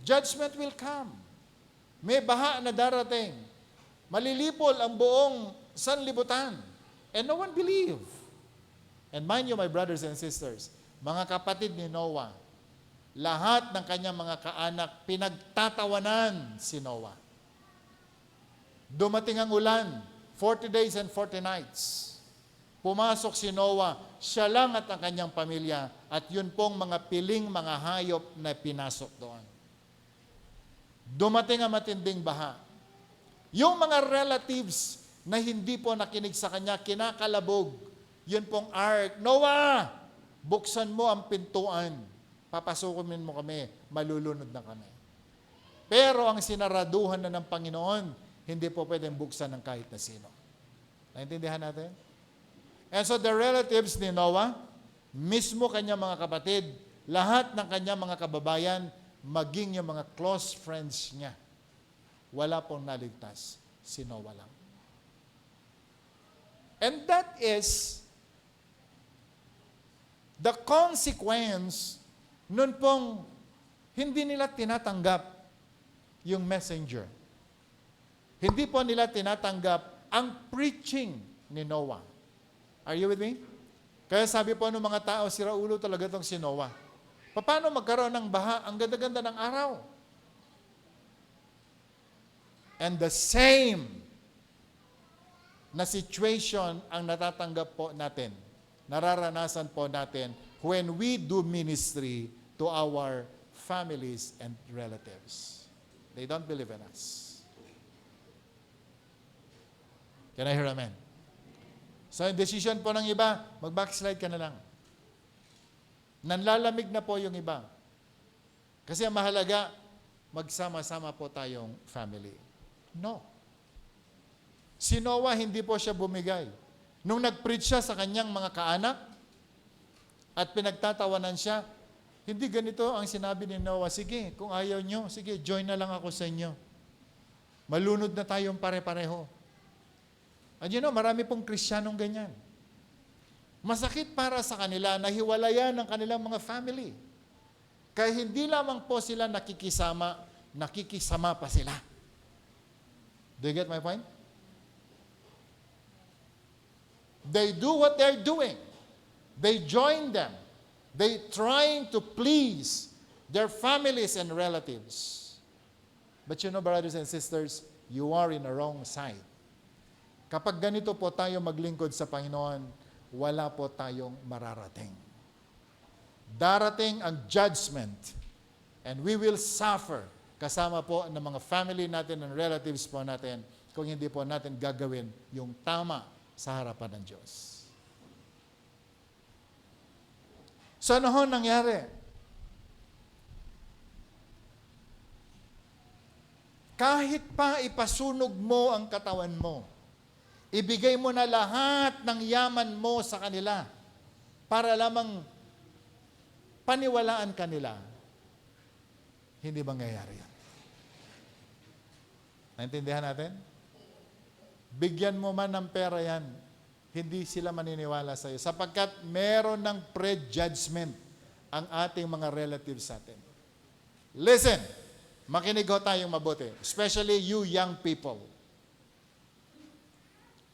Judgment will come. May baha na darating. Malilipol ang buong sanlibutan. And no one believe. And mind you, my brothers and sisters, mga kapatid ni Noah, lahat ng kanyang mga kaanak, pinagtatawanan si Noah. Dumating ang ulan, 40 days and 40 nights. Pumasok si Noah, siya lang at ang kanyang pamilya, at yun pong mga piling, mga hayop na pinasok doon. Dumating ang matinding baha. Yung mga relatives na hindi po nakinig sa kanya, kinakalabog. Yun pong ark, Noah, buksan mo ang pintuan. Papasukin mo kami, malulunod na kami. Pero ang sinaraduhan na ng Panginoon, hindi po pwedeng buksan ng kahit na sino. Naintindihan natin? And so the relatives ni Noah, mismo kanyang mga kapatid, lahat ng kanyang mga kababayan, maging yung mga close friends niya, wala pong naligtas. Si Noah lang. And that is the consequence nun pong hindi nila tinatanggap yung messenger. Hindi po nila tinatanggap ang preaching ni Noah. Are you with me? Kaya sabi po ng mga tao, sira ulo talaga itong si Noah. Paano magkaroon ng baha? Ang ganda-ganda ng araw. And the same na situation ang natatanggap po natin, nararanasan po natin when we do ministry to our families and relatives. They don't believe in us. Can I hear amen? So, yung decision po ng iba, mag-backslide ka na lang. Nanlalamig na po yung iba. Kasi ang mahalaga, magsama-sama po tayong family. No. Si Noah, hindi po siya bumigay. Nung nag-preach siya sa kanyang mga kaanak at pinagtatawanan siya, hindi ganito ang sinabi ni Noah, sige, kung ayaw nyo, sige, join na lang ako sa inyo. Malunod na tayong pare-pareho. And you know, marami pong Kristiyanong ganyan. Masakit para sa kanila na hiwalayan ng kanilang mga family. Kaya hindi lamang po sila nakikisama pa sila. Do you get my point? They do what they're doing. They join them. They trying to please their families and relatives. But you know, brothers and sisters, you are in the wrong side. Kapag ganito po tayo maglingkod sa Panginoon, wala po tayong mararating. Darating ang judgment, and we will suffer kasama po ng mga family natin and relatives po natin kung hindi po natin gagawin yung tama sa harapan ng Diyos. So ano ho nangyari? Kahit pa ipasunog mo ang katawan mo, ibigay mo na lahat ng yaman mo sa kanila para lamang paniwalaan kanila, hindi mangyayari yan. Naintindihan natin? Bigyan mo man ng pera yan, hindi sila maniniwala sa iyo sapagkat meron ng prejudgment ang ating mga relatives sa atin. Listen, makinig ho tayong mabuti, especially you young people.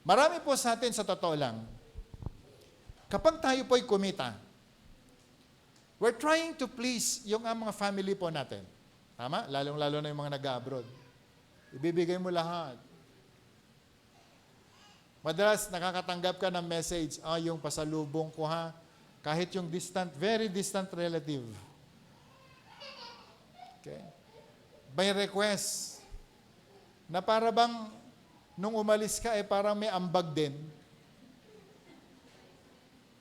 Marami po sa atin, sa totoo lang, kapag tayo po'y kumita, we're trying to please yung mga family po natin. Tama? Lalong-lalo na yung mga nag-abroad. Ibibigay mo lahat. Madalas nakakatanggap ka ng message, yung pasalubong ko ha, kahit yung distant, very distant relative. Okay? By request, na para bang nung umalis ka, parang may ambag din.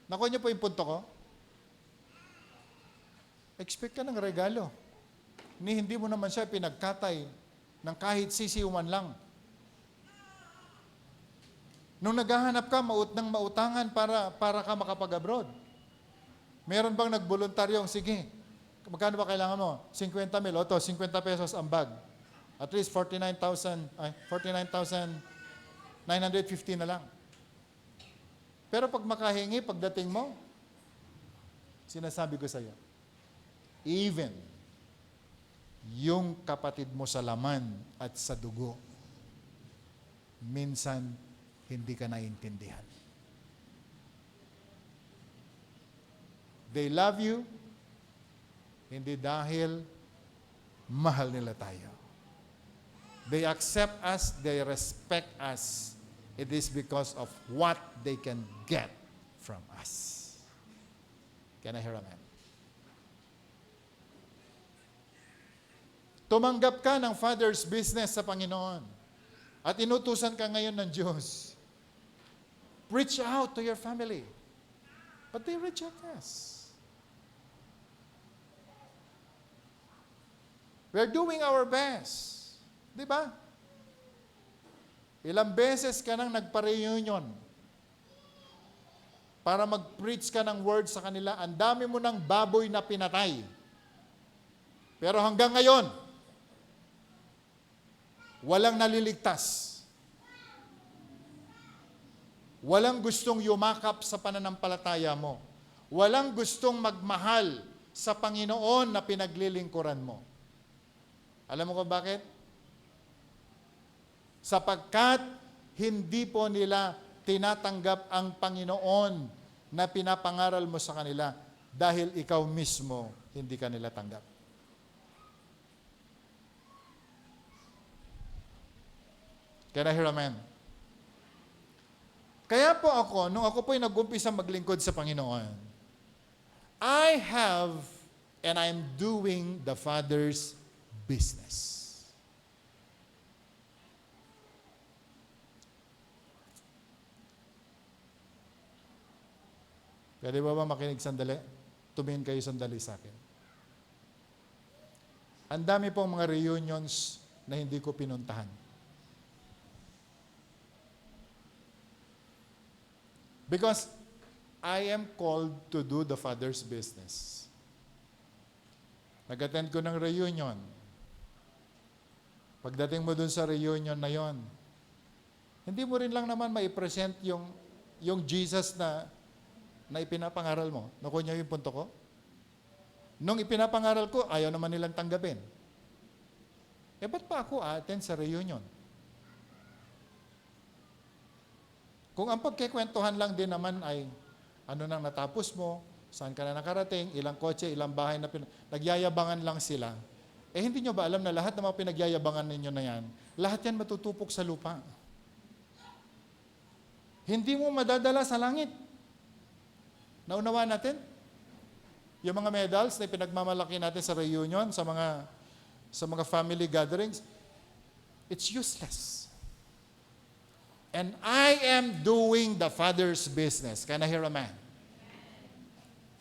Nakuha niyo po yung punto ko? Expect ka ng regalo. Hindi mo naman siya pinagkatay ng kahit sisiuman lang. Nung naghahanap ka, mautangan para ka makapag-abroad. Meron bang nagboluntaryong, sige, magkano ba kailangan mo? 50 mil, 50 pesos ang bag. At least 49,950 na lang. Pero pag makahingi, pagdating mo, sinasabi ko sa iyo, even yung kapatid mo sa laman at sa dugo, minsan hindi ka naiintindihan. They love you, hindi dahil mahal nila tayo. They accept us, they respect us. It is because of what they can get from us. Can I hear amen? Tumanggap ka ng Father's business sa Panginoon. At inutusan ka ngayon ng Diyos. Reach out to your family. But they reject us. We're doing our best. Di ba? Ilang beses ka nang nagpa-reunion para mag-preach ka ng word sa kanila. Ang dami mo ng baboy na pinatay. Pero hanggang ngayon, walang naliligtas. Walang gustong yumakap sa pananampalataya mo. Walang gustong magmahal sa Panginoon na pinaglilingkuran mo. Alam mo kung bakit? Sapagkat hindi po nila tinatanggap ang Panginoon na pinapangaral mo sa kanila dahil ikaw mismo hindi ka nila tanggap. Can I hear amen? Kaya po ako, nung ako po'y nag-umpisa maglingkod sa Panginoon, I have and I'm doing the Father's business. Pwede ba makinig sandali? Tumingin kayo sandali sa akin. Ang dami pong mga reunions na hindi ko pinuntahan. Because I am called to do the Father's business. Nag-attend ko ng reunion. Pagdating mo dun sa reunion na yon, hindi mo rin lang naman mai-present yung Jesus na ipinapangaral mo. Nakuha niyo yung punto ko? Nung ipinapangaral ko, ayaw naman nilang tanggapin. Ba't pa ako attend sa reunion? Kung ang pagkikwentuhan lang din naman ay ano nang natapos mo, saan ka na nakarating, ilang kotse, ilang bahay na nagyayabangan lang sila. Hindi nyo ba alam na lahat ng mga pinagyayabangan ninyo na yan, lahat yan matutupok sa lupa. Hindi mo madadala sa langit. Naunawa natin? Yung mga medals na pinagmamalaki natin sa reunion, sa mga family gatherings, it's useless. And I am doing the Father's business. Can I hear a man?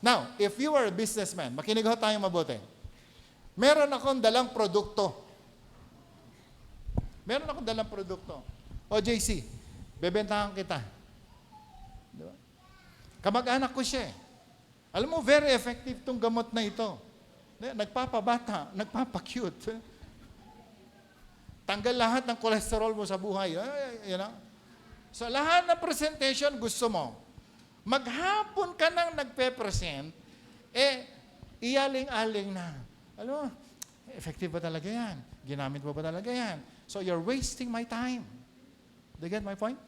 Now, if you are a businessman, makinig ho tayong mabuti. Meron akong dalang produkto. O JC, bebentahan kita. Diba? Kamag-anak ko siya. Alam mo, very effective tong gamot na ito. Nagpapabata, nagpapacute. Tanggal lahat ng cholesterol mo sa buhay. Sa lahat ng presentation gusto mo, maghapon ka nang nagpe-present, iyaling-aling na. Alam mo, effective ba talaga yan? Ginamit mo ba talaga yan? So you're wasting my time. Do you get my point?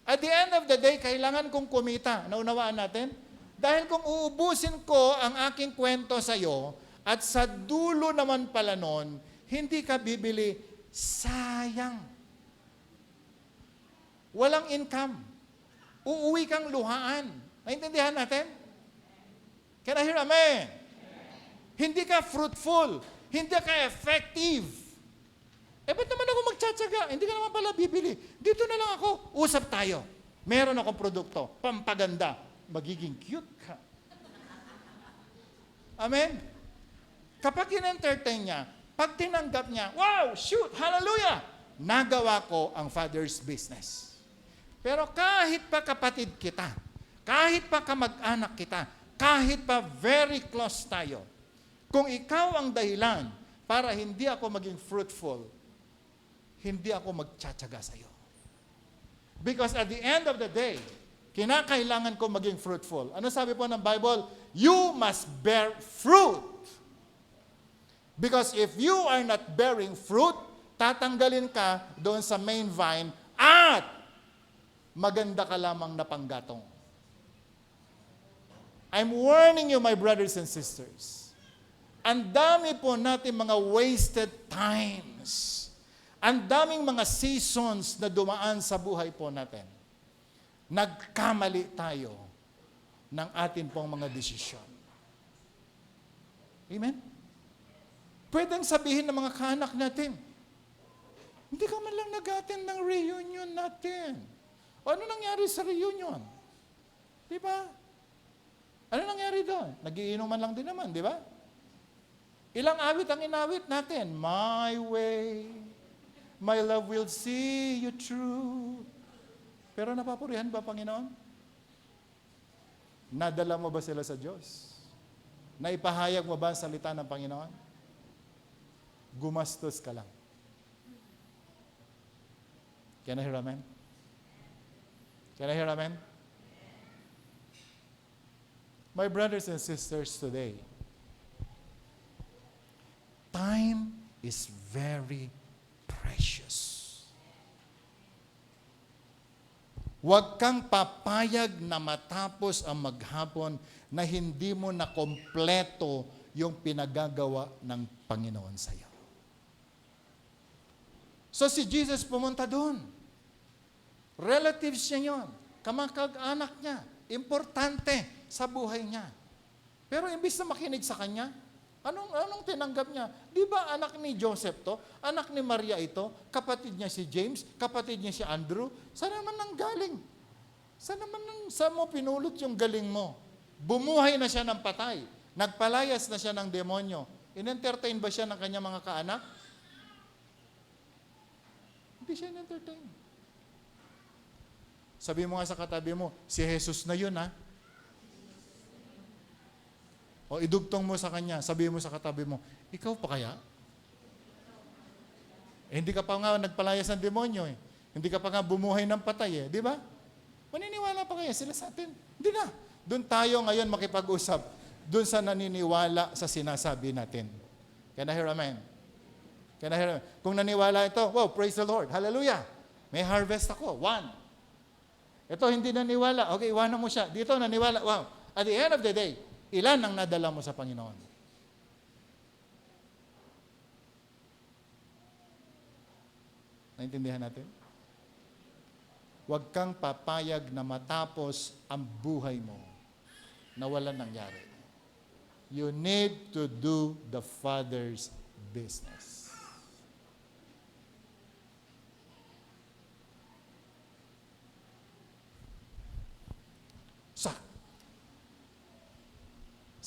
At the end of the day, kailangan kong kumita. Naunawaan natin? Dahil kung uubusin ko ang aking kwento sa iyo, at sa dulo naman pala nun, hindi ka bibili sayang. Walang income. Uuwi kang luhaan. Naintindihan natin? Can I hear amen? Hindi ka fruitful. Hindi ka effective. Ba't naman ako magtsatsaga? Hindi ka naman pala bibili. Dito na lang ako. Usap tayo. Meron akong produkto. Pampaganda. Magiging cute ka. Amen? Kapag in-entertain niya, pag tinanggap niya, wow, shoot, hallelujah! Nagawa ko ang Father's business. Pero kahit pa kapatid kita, kahit pa kamag-anak kita, kahit pa very close tayo, kung ikaw ang dahilan para hindi ako maging fruitful, hindi ako magtsatsaga sa iyo. Because at the end of the day, kinakailangan ko maging fruitful. Ano sabi po ng Bible? You must bear fruit. Because if you are not bearing fruit, tatanggalin ka doon sa main vine at maganda ka lamang na panggatong. I'm warning you, my brothers and sisters. Ang dami po natin mga wasted times. Ang daming mga seasons na dumaan sa buhay po natin. Nagkamali tayo ng atin pong mga desisyon. Amen? Pwedeng sabihin ng mga kaanak natin, hindi ka man lang nag-attend ng reunion natin. O ano nangyari sa reunion? Di ba? Ano nangyari doon? Nagiinuman lang din naman, di ba? Ilang awit ang inawit natin? My way, my love will see you through. Pero napapurihan ba, Panginoon? Nadala mo ba sila sa Diyos? Naipahayag mo ba ang salita ng Panginoon? Gumastos ka lang. Can I hear amen? Can I hear amen? My brothers and sisters today, time is very precious. Huwag kang papayag na matapos ang maghapon na hindi mo na kompleto yung pinagagawa ng Panginoon sa iyo. So si Jesus pumunta doon. Relatives niya yun. Kamag-anak niya. Importante sa buhay niya. Pero imbis na makinig sa kanya, anong tinanggap niya? Di ba anak ni Joseph to? Anak ni Maria ito? Kapatid niya si James? Kapatid niya si Andrew? Saan naman nang galing? Saan mo pinulot yung galing mo? Bumuhay na siya ng patay. Nagpalayas na siya ng demonyo. In-entertain ba siya ng kanyang mga kaanak? Hindi siya in-entertain. Sabi mo nga sa katabi mo, si Jesus na yun ha. O idugtong mo sa kanya, sabi mo sa katabi mo, ikaw pa kaya? Hindi ka pa nga nagpalayas ng demonyo eh. Hindi ka pa nga bumuhay ng patay eh. Di ba? Maniniwala pa kaya sila sa atin? Hindi na. Doon tayo ngayon makipag-usap. Doon sa naniniwala sa sinasabi natin. Can I hear amen? Can I hear amen? Kung naniwala ito, wow, praise the Lord. Hallelujah. May harvest ako. 1. Ito hindi naniwala. Okay, iwanan mo siya. Dito naniwala. Wow. At the end of the day, ilan ang nadala mo sa Panginoon? Naintindihan natin? Huwag kang papayag na matapos ang buhay mo na walang nangyari. You need to do the Father's business.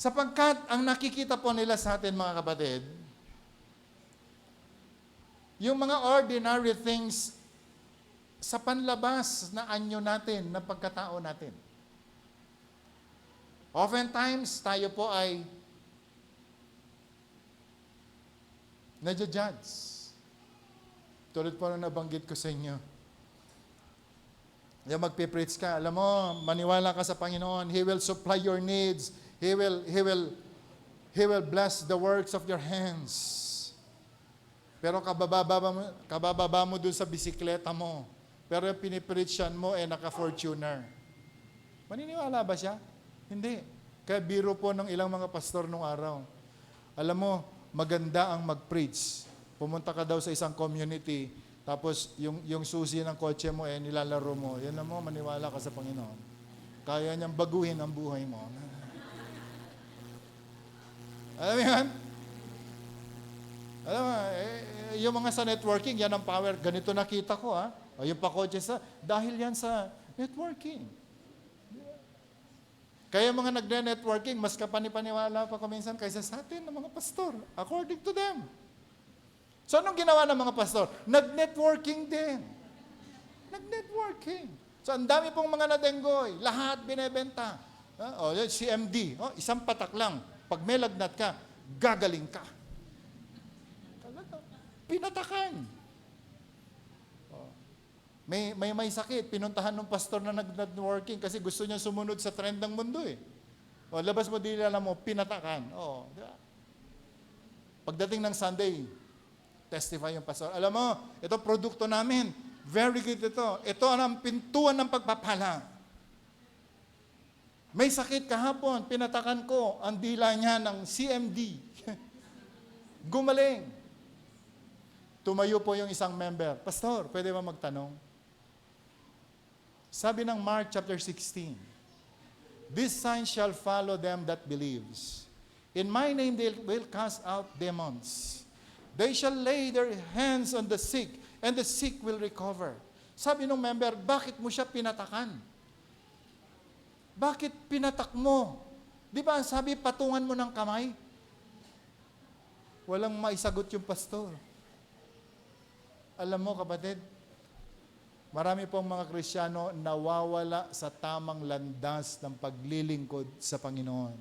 Sapagkat ang nakikita po nila sa atin mga kapatid, yung mga ordinary things sa panlabas na anyo natin, na pagkatao natin. Oftentimes, tayo po ay nadja-judge. Tulad po na nabanggit ko sa inyo. Yung magpipreach ka, alam mo, maniwala ka sa Panginoon, He will supply your needs. He will bless the works of your hands. Pero kabababa mo dun sa bisikleta mo. Pero yung pinipreachan mo naka-Fortuner. Maniniwala ba siya? Hindi. Kaya biro po ng ilang mga pastor nung araw. Alam mo, maganda ang mag-preach. Pumunta ka daw sa isang community, tapos yung susi ng kotse mo nilalaro mo. Yan na mo, maniwala ka sa Panginoon. Kaya niyang baguhin ang buhay mo. Alam mo yan? Alam mo, yung mga sa networking, yan ang power. Ganito nakita ko, ha? O yung pa-kotse dahil yan sa networking. Kaya mga nagne-networking, mas kapanipaniwala pa kuminsan kaysa sa atin ng mga pastor, according to them. So, anong ginawa ng mga pastor? Nag-networking din. Nag-networking. So, ang dami pong mga nadenggoy. Lahat binebenta. CMD. Isang patak lang. Pag may lagnat ka, gagaling ka. Talaga. Pinatakan. May sakit. Pinuntahan ng pastor na nag-networking kasi gusto niya sumunod sa trend ng mundo eh. Labas mo, di alam mo, pinatakan. Diba? Pagdating ng Sunday, testify yung pastor. Alam mo, ito produkto namin. Very good ito. Ito ang pintuan ng pagpapala. May sakit kahapon, pinatakan ko ang dila niya ng CMD. Gumaling. Tumayo po yung isang member. Pastor, pwede ba magtanong? Sabi ng Mark chapter 16, "This sign shall follow them that believes. In my name they will cast out demons. They shall lay their hands on the sick, and the sick will recover." Sabi ng member, bakit mo siya pinatakan? Bakit pinatak mo? Di ba sabi, patungan mo ng kamay? Walang maisagot yung pastor. Alam mo kapatid, marami pong mga Kristiyano nawawala sa tamang landas ng paglilingkod sa Panginoon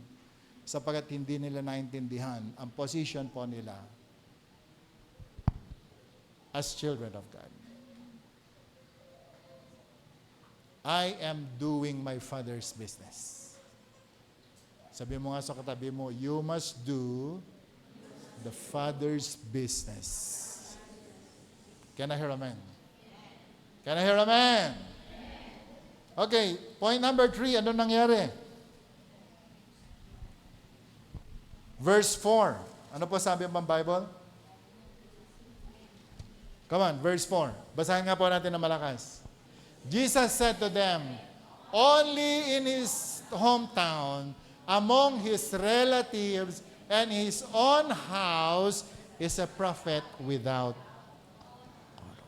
sapagkat hindi nila naintindihan ang position po nila as children of God. I am doing my Father's business. Sabi mo nga sa katabi mo, you must do the Father's business. Can I hear amen? Can I hear amen? Okay, point number 3, ano nangyari? Verse 4. Ano po sabi ng Bible? Come on, verse 4. Basahin nga po natin ng malakas. Jesus said to them, only in his hometown, among his relatives, and his own house, is a prophet without honor.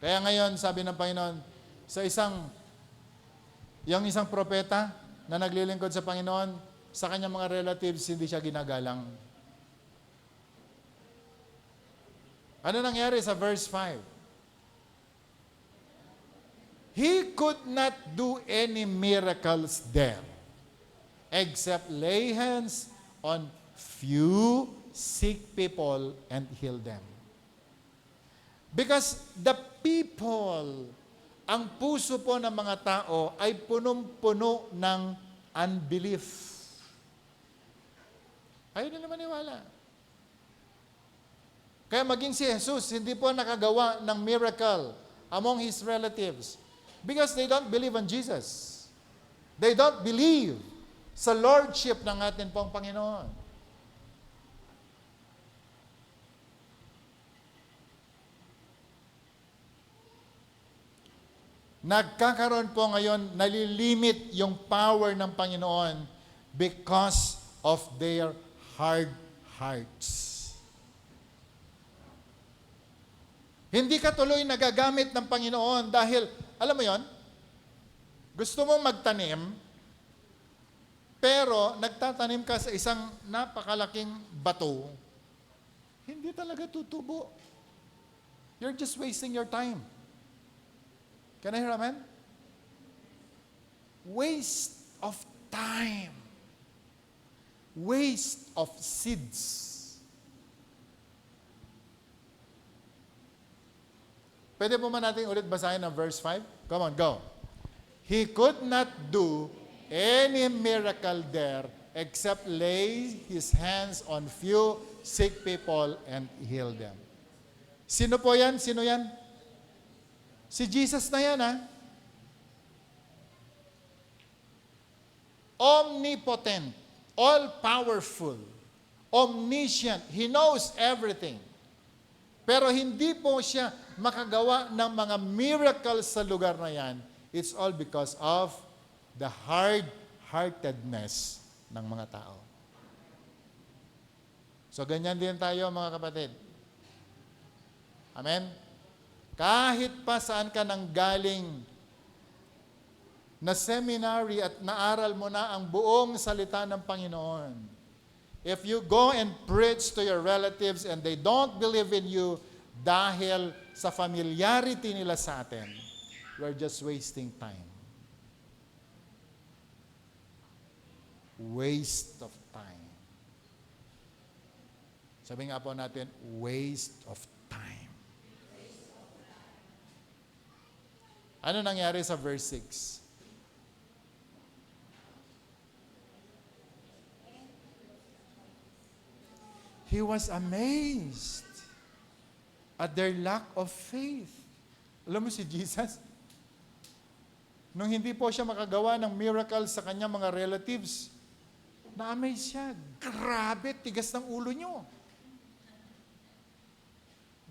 Kaya ngayon, sabi ng Panginoon, yung isang propeta na naglilingkod sa Panginoon, sa kanyang mga relatives, hindi siya ginagalang. Ano nangyari sa verse 5? He could not do any miracles there except lay hands on few sick people and heal them. Because the people, ang puso po ng mga tao ay punong-puno ng unbelief. Ayaw nila maniwala. Kaya maging si Jesus, hindi po nakagawa ng miracle among his relatives because they don't believe on Jesus. They don't believe sa lordship ng atin pong Panginoon. Nagkakaroon po ngayon, nalilimit yung power ng Panginoon because of their hard hearts. Hindi ka tuloy nagagamit ng Panginoon dahil, alam mo yon, gusto mong magtanim, pero nagtatanim ka sa isang napakalaking bato, hindi talaga tutubo. You're just wasting your time. Can I hear amen? Waste of time. Waste of seeds. Pwede po man natin ulit basahin ang verse 5? Come on, go. He could not do any miracle there except lay his hands on few sick people and heal them. Sino po yan? Sino yan? Si Jesus na yan, ha? Omnipotent, all-powerful, omniscient. He knows everything. Pero hindi po siya makagawa ng mga miracles sa lugar na yan. It's all because of the hard-heartedness ng mga tao. So ganyan din tayo mga kapatid. Amen? Kahit pa saan ka nang galing na seminary at naaral mo na ang buong salita ng Panginoon, if you go and preach to your relatives and they don't believe in you dahil sa familiarity nila sa atin, we're just wasting time. Waste of time. Sabi nga po natin, waste of time. Ano nangyari sa verse 6? He was amazed at their lack of faith. Alam mo si Jesus, nung hindi po siya makagawa ng miracle sa kanyang mga relatives, na-amaze siya. Grabe, tigas ng ulo nyo.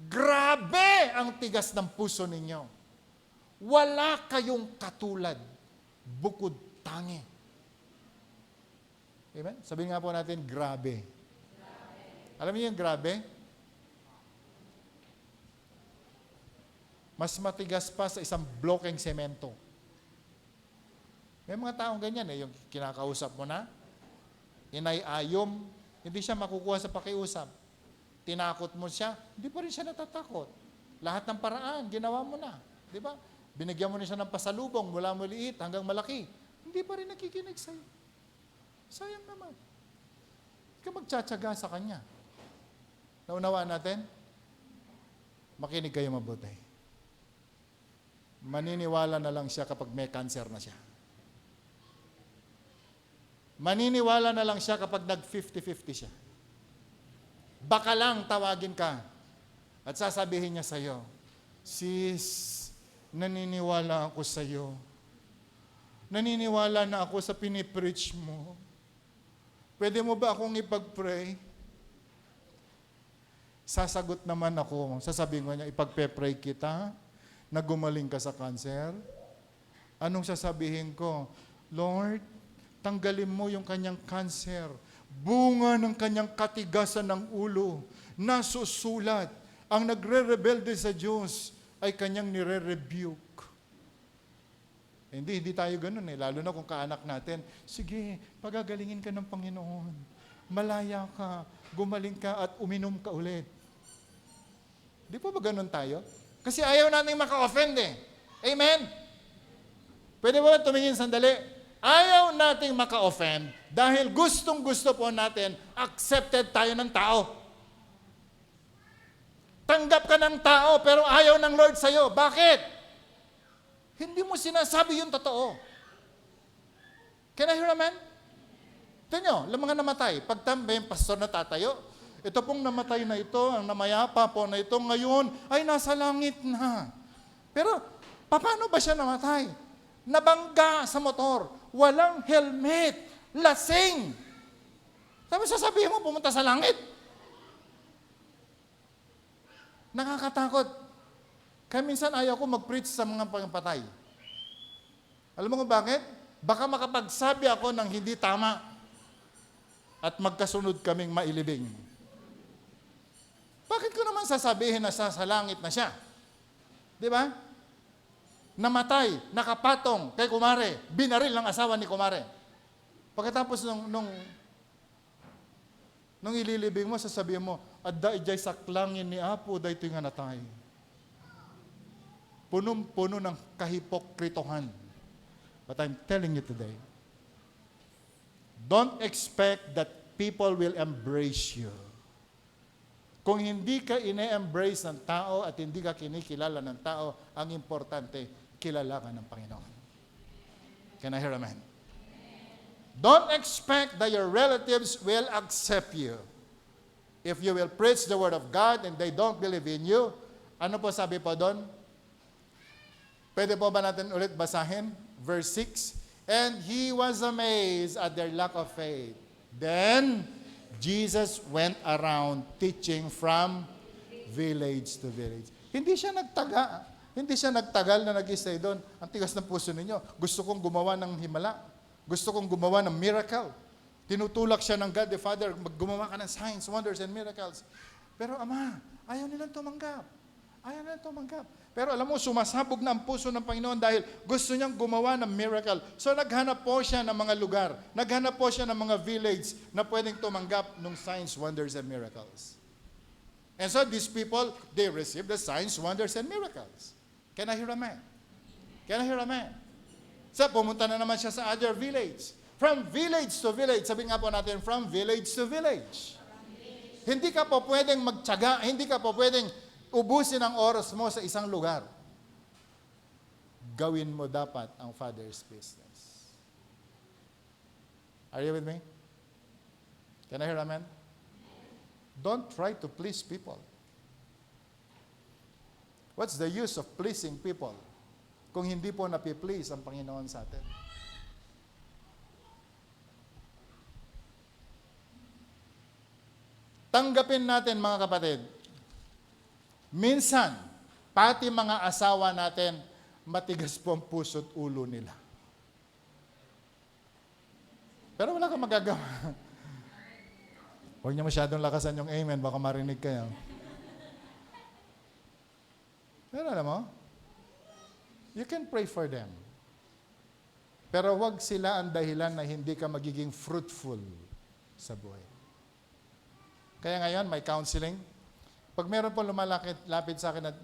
Grabe ang tigas ng puso ninyo. Wala kayong katulad, bukod tangi. Amen? Sabihin nga po natin, grabe. Alam niyo yung grabe? Mas matigas pa sa isang blokeng semento. May mga taong ganyan yung kinakausap mo na, inayayom, hindi siya makukuha sa pakiusap. Tinakot mo siya, hindi pa rin siya natatakot. Lahat ng paraan, ginawa mo na. Di ba? Binigyan mo na siya ng pasalubong mula maliit hanggang malaki. Hindi pa rin nakikinig sa'yo. Sayang naman. Hindi ka magtsatsaga sa kanya. Naunawaan natin? Makinig kayo mabuti. Maniniwala na lang siya kapag may cancer na siya. Maniniwala na lang siya kapag nag-50-50 siya. Baka lang tawagin ka at sasabihin niya sa'yo, sis, naniniwala ako sa'yo. Naniniwala na ako sa pinipreach mo. Pwede mo ba akong ipag-pray? Sasagot naman ako, sasabihin ko niya, ipagpe-pray kita na gumaling ka sa cancer. Anong sasabihin ko? Lord, tanggalin mo yung kanyang cancer. Bunga ng kanyang katigasan ng ulo, nasusulat. Ang nagre-rebelde sa Diyos ay kanyang nire-rebuke. Hindi tayo ganun lalo na kung kaanak natin. Sige, pagagalingin ka ng Panginoon. Malaya ka, gumaling ka at uminom ka ulit. Di po ba ganun tayo? Kasi ayaw natin maka-offend Amen? Pwede ba tumingin sandali? Ayaw nating maka-offend dahil gustong-gusto po natin accepted tayo ng tao. Tanggap ka ng tao pero ayaw ng Lord sa'yo. Bakit? Hindi mo sinasabi yung totoo. Can I hear amen? Ito nyo, mga namatay. Pagtambay yung pastor na tatayo, ito pong namatay na ito, ang namayapa po na ito ngayon, ay nasa langit na. Pero, paano ba siya namatay? Nabangga sa motor, walang helmet, lasing. Sabi, sasabihin mo, pumunta sa langit. Nakakatakot. Kaya minsan ayaw ko mag-preach sa mga patay. Alam mo kung bakit? Baka makapagsabi ako ng hindi tama at magkasunod kaming mailibing. Bakit ko naman sasabihin na sa langit na siya? Di ba? Namatay, nakapatong kay kumare, binaril ng asawa ni kumare. Pagkatapos nung ililibing mo, sasabihin mo, adda ijay saklangin ni Apo, dahito nga natay. Punong-puno ng kahipokritohan. But I'm telling you today, don't expect that people will embrace you. Kung hindi ka ine-embrace ng tao at hindi ka kinikilala ng tao, ang importante, kilala ka ng Panginoon. Can I hear amen? Don't expect that your relatives will accept you. If you will preach the Word of God and they don't believe in you, ano po sabi po doon? Pwede po ba natin ulit basahin? Verse 6, and he was amazed at their lack of faith. Then, Jesus went around teaching from village to village. Hindi siya nagtagal na nag-stay doon. Ang tigas ng puso ninyo. Gusto kong gumawa ng himala. Gusto kong gumawa ng miracle. Tinutulak siya ng God the Father, gumawa ka ng signs, wonders, and miracles. Pero Ama, ayaw nilang tumanggap. Pero alam mo, sumasabog na ang puso ng Panginoon dahil gusto niyang gumawa ng miracle. So naghanap po siya ng mga lugar. Naghanap po siya ng mga village na pwedeng tumanggap ng signs, wonders, and miracles. And so these people, they received the signs, wonders, and miracles. Can I hear a man? Can I hear a man? So pumunta na naman siya sa other village. From village to village. Sabi nga po natin, from village to village. Hindi ka po pwedeng magtiyaga, hindi ka po pwedeng ubusin ang oras mo sa isang lugar. Gawin mo dapat ang Father's business. Are you with me? Can I hear amen? Don't try to please people. What's the use of pleasing people kung hindi po napiplease ang Panginoon sa atin? Tanggapin natin mga kapatid, minsan, pati mga asawa natin, matigas po ang puso't ulo nila. Pero wala kang magagawa. Huwag niyo masyadong lakasan yung amen, baka marinig kayo. Pero alam mo, you can pray for them. Pero huwag sila ang dahilan na hindi ka magiging fruitful sa buhay. Kaya ngayon, may counseling. Pag meron po lumalapit sa akin at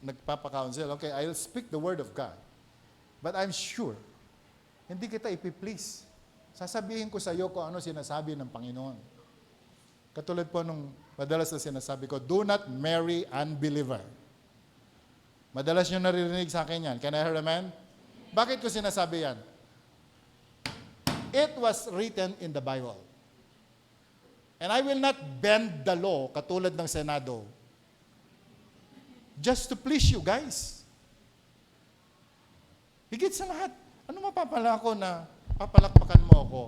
nagpapa-counsel, okay, I'll speak the word of God. But I'm sure, hindi kita ipiplease. Sasabihin ko sa iyo kung ano sinasabi ng Panginoon. Katulad po nung madalas na sinasabi ko, do not marry unbeliever. Madalas nyo naririnig sa akin yan. Can I hear amen? Bakit ko sinasabi yan? It was written in the Bible. And I will not bend the law katulad ng Senado just to please you guys. Higit sa lahat, ano mapapala ko na papalakpakan mo ako,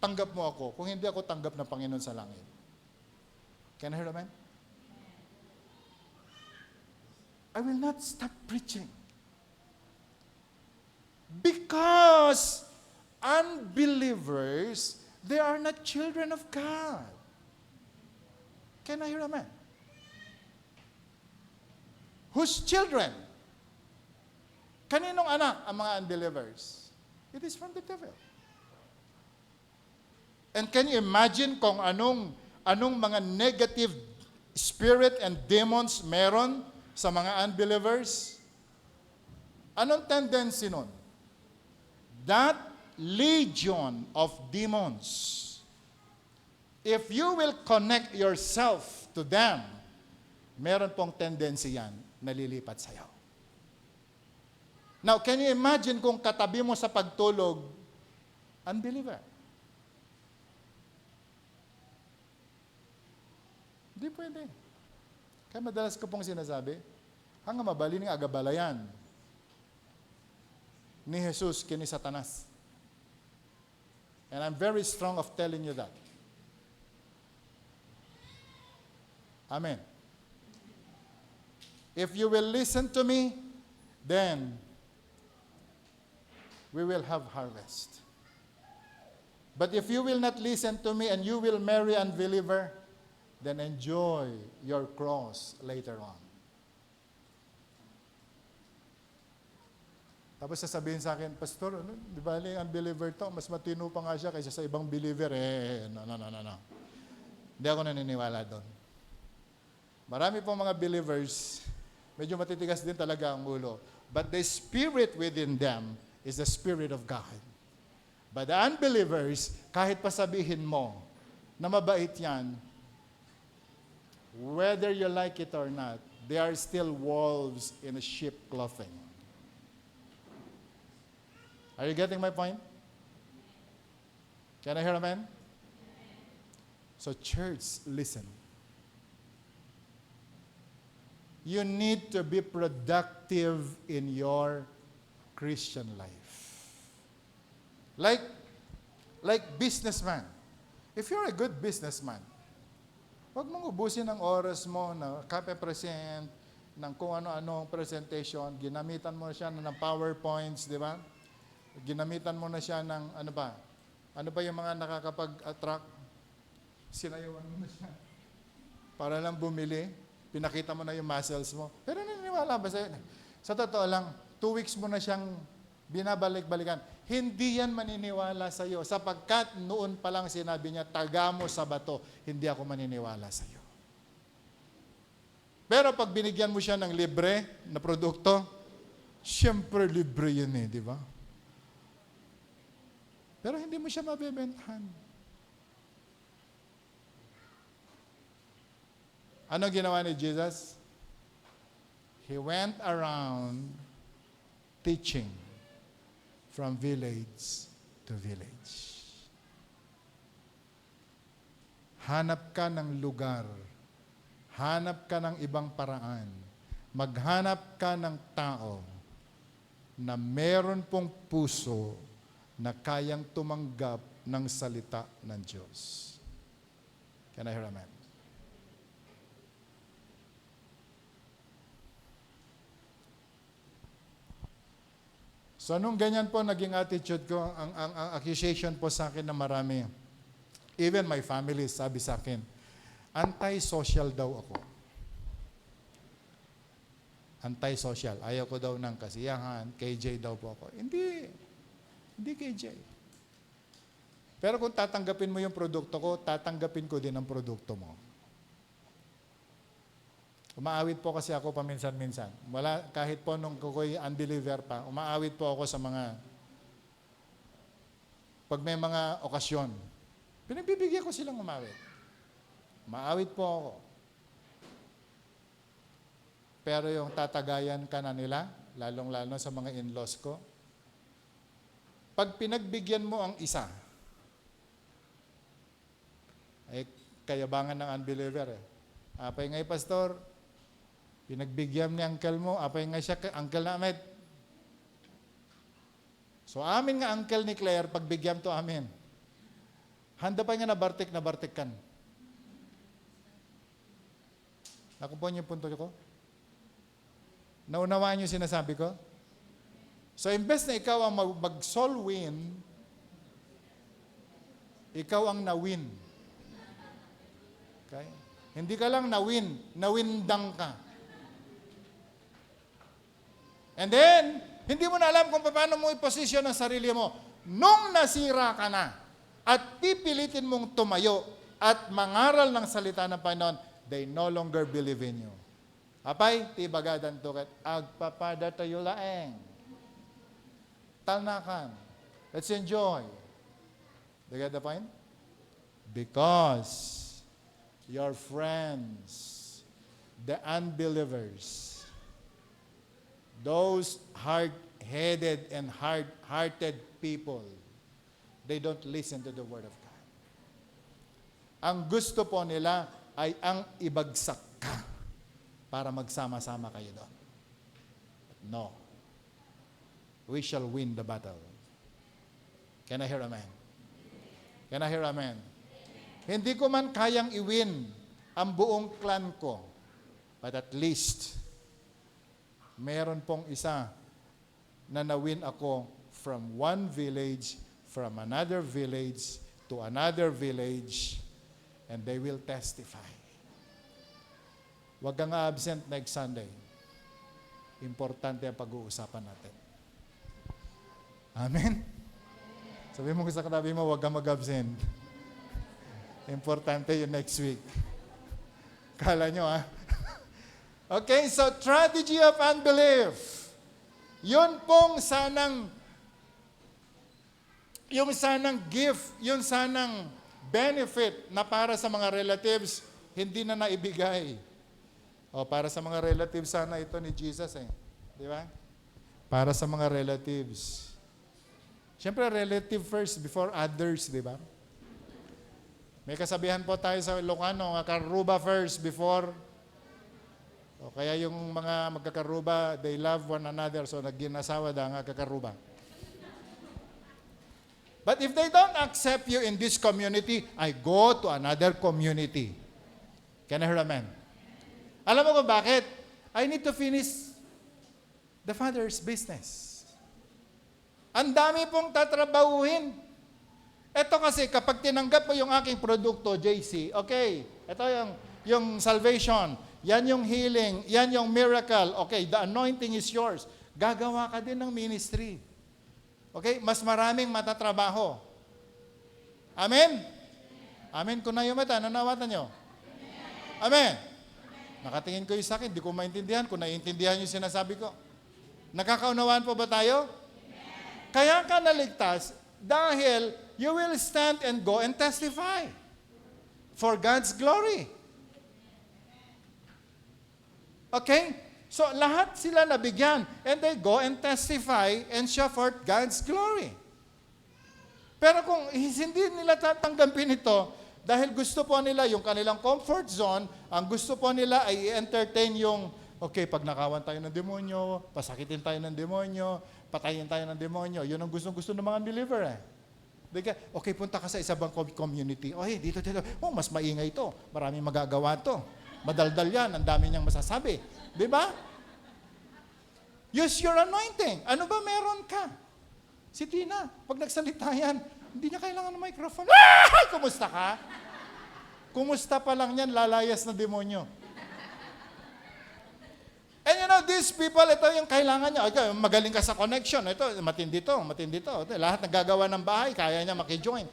tanggap mo ako, kung hindi ako tanggap ng Panginoon sa langit? Can I hear amen? I will not stop preaching. Because unbelievers, they are not children of God. Can I hear amen? Whose children? Kaninong anak ang mga unbelievers? It is from the devil. And can you imagine kung anong mga negative spirit and demons meron sa mga unbelievers? Anong tendency nun? That legion of demons, if you will connect yourself to them, meron pong tendency yan na lilipat sa'yo. Now, can you imagine kung katabi mo sa pagtulog, unbeliever? Hindi pwede. Kaya madalas ko pong sinasabi, hanga mabali ng agabalayan ni Jesus kini Satanas. And I'm very strong of telling you that. Amen. If you will listen to me, then we will have harvest. But if you will not listen to me and you will marry unbeliever, then enjoy your cross later on. Tapos sasabihin sa akin, Pastor, di ba yung unbeliever to? Mas matino pa nga siya kaysa sa ibang believer. No. Hindi ako naniniwala doon. Marami pong mga believers, medyo matitigas din talaga ang ulo. But the spirit within them is the Spirit of God. But the unbelievers, kahit pa sabihin mo na mabait yan, whether you like it or not, they are still wolves in a sheep clothing. Are you getting my point? Can I hear amen? So church, listen. You need to be productive in your Christian life. Like businessman. If you're a good businessman, Huwag mong ubusin ang oras mo na present, ng kung ano-ano presentation. Ginamitan mo na siya ng PowerPoints, di ba? Ginamitan mo na siya ng ano ba? Ano ba yung mga nakakapag-attract? Sinayawan mo na siya. Para lang bumili, pinakita mo na yung muscles mo. Pero naniniwala ba sa'yo? Sa totoo lang, 2 weeks mo na siyang binabalik-balikan. Hindi yan maniniwala sa'yo. Sapagkat noon pa lang sinabi niya, taga mo sa bato, hindi ako maniniwala sa'yo. Pero pag binigyan mo siya ng libre na produkto, siyempre libre yun di ba? Pero hindi mo siya mabebentahan. Ano ginawa ni Jesus? He went around teaching from village to village. Hanap ka ng lugar. Hanap ka ng ibang paraan. Maghanap ka ng tao na meron pong puso na kayang tumanggap ng salita ng Diyos. Can I hear amen? So, nung ganyan po naging attitude ko, ang accusation po sa akin na marami, even my family sabi sa akin, anti-social daw ako. Anti-social. Ayaw ko daw ng kasiyahan, KJ daw po ako. Hindi KJ. Pero kung tatanggapin mo yung produkto ko, tatanggapin ko din ang produkto mo. Umaawit po kasi ako paminsan-minsan. Kahit po nung kukoy unbeliever pa, umaawit po ako sa pag may mga okasyon. Pinagbibigyan ko silang umawit. Umaawit po ako. Pero yung tatagayan ka na nila, lalong-lalo sa mga in-laws ko, pag pinagbigyan mo ang isa, ay kayabangan ng unbeliever Apay ngay pastor, pinagbigyan ni uncle mo, apay nga siya, uncle na Ahmed. So amin nga uncle ni Claire, pagbigyan to amin. Handa pa nga na bartik kan. Nakupo niyo yung punto ko? Naunawaan niyo sinasabi ko? So imbes na ikaw ang mag-soul win, ikaw ang na-win. Okay? Hindi ka lang na-win, nawindang ka. And then, hindi mo na alam kung paano mo i-position ang sarili mo. Nung nasira ka na, at pipilitin mong tumayo at mangaral ng salita ng Panginoon, they no longer believe in you. Apay, tibagadan tukat, agpapada tayo laeng. Talnakan. Let's enjoy. Do you get the point? Because your friends, the unbelievers, those hard-headed and hard-hearted people, they don't listen to the Word of God. Ang gusto po nila ay ang ibagsak ka para magsama-sama kayo doon. No. We shall win the battle. Can I hear amen? Can I hear amen? Hindi ko man kayang i-win ang buong clan ko, but at least, meron pong isa na na-win ako from one village, from another village, to another village, and they will testify. Huwag kang absent next Sunday. Importante ang pag-uusapan natin. Amen? Sabi mo sa katabi mo, huwag kang mag-absent. Importante yung next week. Kala nyo, Okay, so strategy of unbelief. Yun pong yung sanang gift, yung sanang benefit na para sa mga relatives, hindi na naibigay. O, para sa mga relatives sana ito ni Jesus Di ba? Para sa mga relatives. Siyempre, relative first before others, di ba? May kasabihan po tayo sa Ilocano, karuba first before. O kaya yung mga magkakaruba, they love one another, so naginasawa da nga kakaruba. But if they don't accept you in this community, I go to another community. Can I hear amen? Alam mo kung bakit? I need to finish the Father's business. Ang dami pong tatrabahuhin. Ito kasi, kapag tinanggap mo yung aking produkto, JC, okay, ito yung salvation, yan yung healing, yan yung miracle, okay, the anointing is yours. Gagawa ka din ng ministry. Okay, mas maraming matatrabaho. Amen? Amen kung na yung mata, nanawatan nyo? Amen? Nakatingin ko yung sa akin, di ko maintindihan kung naiintindihan yung sinasabi ko. Nakakaunawaan po ba tayo? Kaya ka naligtas dahil you will stand and go and testify for God's glory. Okay? So lahat sila nabigyan and they go and testify and show forth God's glory. Pero kung hindi nila tatanggapin ito, dahil gusto po nila yung kanilang comfort zone, ang gusto po nila ay i-entertain yung, okay, pag nakawan tayo ng demonyo, pasakitin tayo ng demonyo, patayin tayo ng demonyo. Yun ang gusto ng mga believer eh. Okay, punta ka sa isang community. Oh, hey, dito. Oh, mas maingay ito. Maraming magagawa to. Madaldal yan. Ang dami niyang masasabi. Di ba? Use your anointing. Ano ba meron ka? Si Tina, pag nagsalita yan, hindi niya kailangan ng microphone. Ay, kumusta ka? Kumusta pa lang yan, lalayas na demonyo. And you know, these people, ito yung kailangan niya. Okay, magaling ka sa connection. Ito, matindi to. Lahat nagagawa ng bahay, kaya niya makijoin.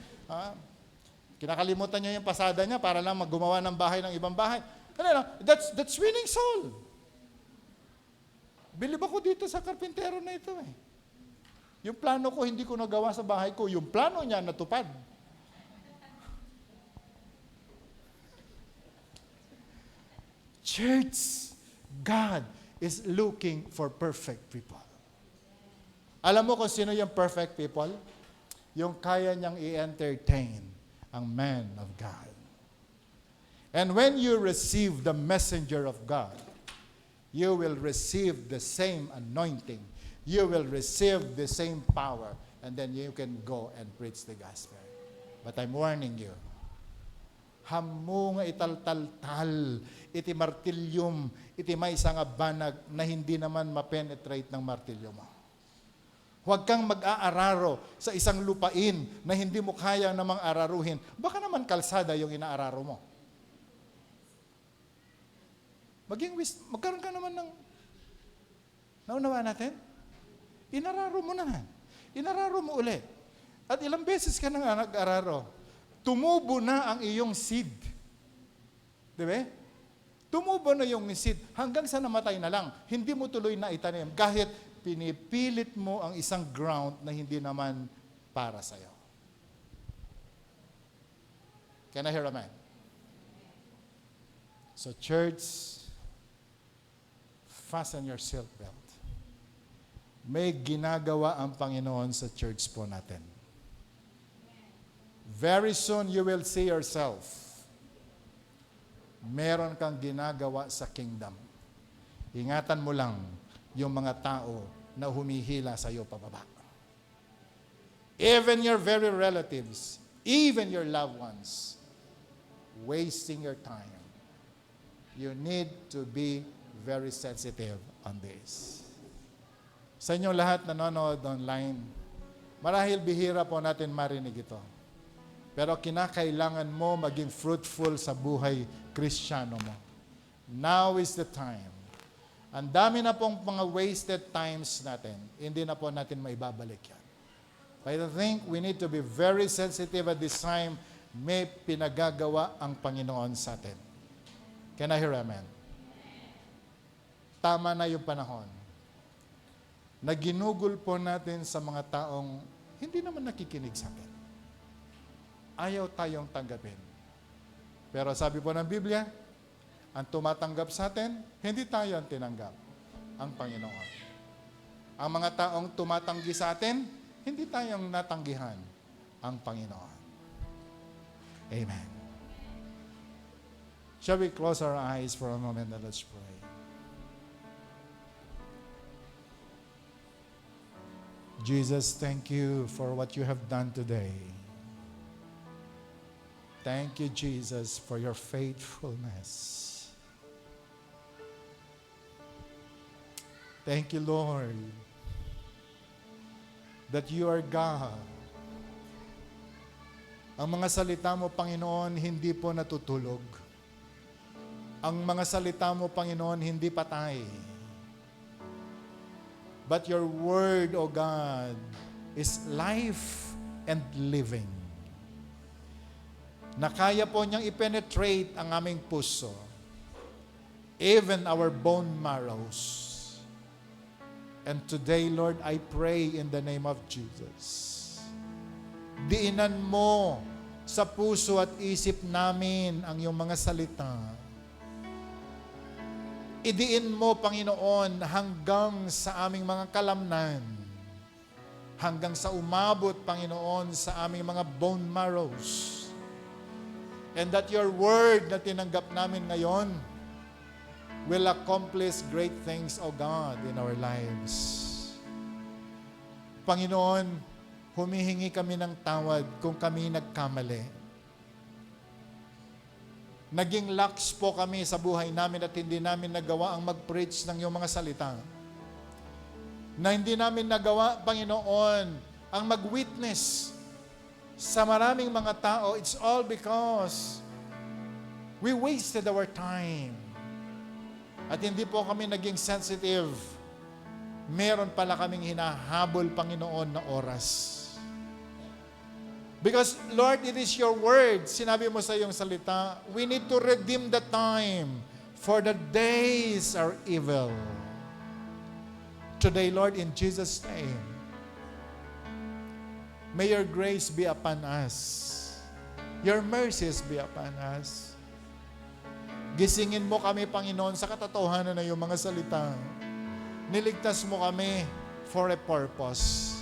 Kinakalimutan niya yung pasada niya para lang gumawa ng bahay ng ibang bahay. That's winning soul. Bilib ako dito sa karpintero na ito eh. Yung plano ko, hindi ko nagawa sa bahay ko. Yung plano niya, natupad. Church, God is looking for perfect people. Alam mo kung sino yung perfect people? Yung kaya niyang i-entertain ang man of God. And when you receive the messenger of God, you will receive the same anointing. You will receive the same power. And then you can go and preach the gospel. But I'm warning you, hamo nga italtaltal, iti martilyum, iti may isang banag na hindi naman ma-penetrate ng martilyo mo. Huwag kang mag-aararo sa isang lupain na hindi mo kaya namang araruhin. Baka naman kalsada yung inaararo mo. Magkaroon ka naman ng, naunawa natin? Inararo mo na. Inararo mo ulit. At ilang beses ka na nga nag-araro. Tumubo na ang iyong seed. Di ba? Tumubo na yung seed hanggang sa namatay na lang. Hindi mo tuloy na itanim kahit pinipilit mo ang isang ground na hindi naman para sa'yo. Can I hear a man? So church, fasten your seatbelt. May ginagawa ang Panginoon sa church po natin. Very soon you will see yourself. Meron kang ginagawa sa kingdom. Ingatan mo lang yung mga tao na humihila sa iyo pababa. Even your very relatives, even your loved ones, wasting your time. You need to be very sensitive on this. Sa inyong lahat na nanonood online, marahil bihira po natin marinig ito. Pero kinakailangan mo maging fruitful sa buhay Kristiyano mo. Now is the time. Ang dami na pong mga wasted times natin. Hindi na po natin maibabalik yan. But I think we need to be very sensitive at this time. May pinagagawa ang Panginoon sa atin. Can I hear amen? Tama na yung panahon na ginugol po natin sa mga taong hindi naman nakikinig sa atin. Ayaw tayong tanggapin. Pero sabi po ng Biblia, ang tumatanggap sa atin, hindi tayo ang tinanggap, ang Panginoon. Ang mga taong tumatanggi sa atin, hindi tayong natanggihan, ang Panginoon. Amen. Shall we close our eyes for a moment and let's pray. Jesus, thank you for what you have done today. Thank you, Jesus, for your faithfulness. Thank you, Lord, that you are God. Ang mga salita mo, Panginoon, hindi po natutulog. Ang mga salita mo, Panginoon, hindi patay. But your word, O God, is life and living. Na kaya po niyang i-penetrate ang aming puso, even our bone marrows. And today, Lord, I pray in the name of Jesus. Diinan mo sa puso at isip namin ang iyong mga salita. Idiin mo, Panginoon, hanggang sa aming mga kalamnan. Hanggang sa umabot, Panginoon, sa aming mga bone marrows. And that your word na tinanggap namin ngayon will accomplish great things, O God, in our lives. Panginoon, humihingi kami ng tawad kung kami nagkamali. Naging lax po kami sa buhay namin at hindi namin nagawa ang mag-preach ng iyong mga salita. Na hindi namin nagawa, Panginoon, ang mag-witness sa maraming mga tao. It's all because we wasted our time. At hindi po kami naging sensitive. Meron pala kaming hinahabol, Panginoon, na oras. Because, Lord, it is your word. Sinabi mo sa iyong salita, we need to redeem the time, for the days are evil. Today, Lord, in Jesus' name, may your grace be upon us. Your mercies be upon us. Gisingin mo kami, Panginoon, sa katotohanan na iyong mga salita. Niligtas mo kami for a purpose.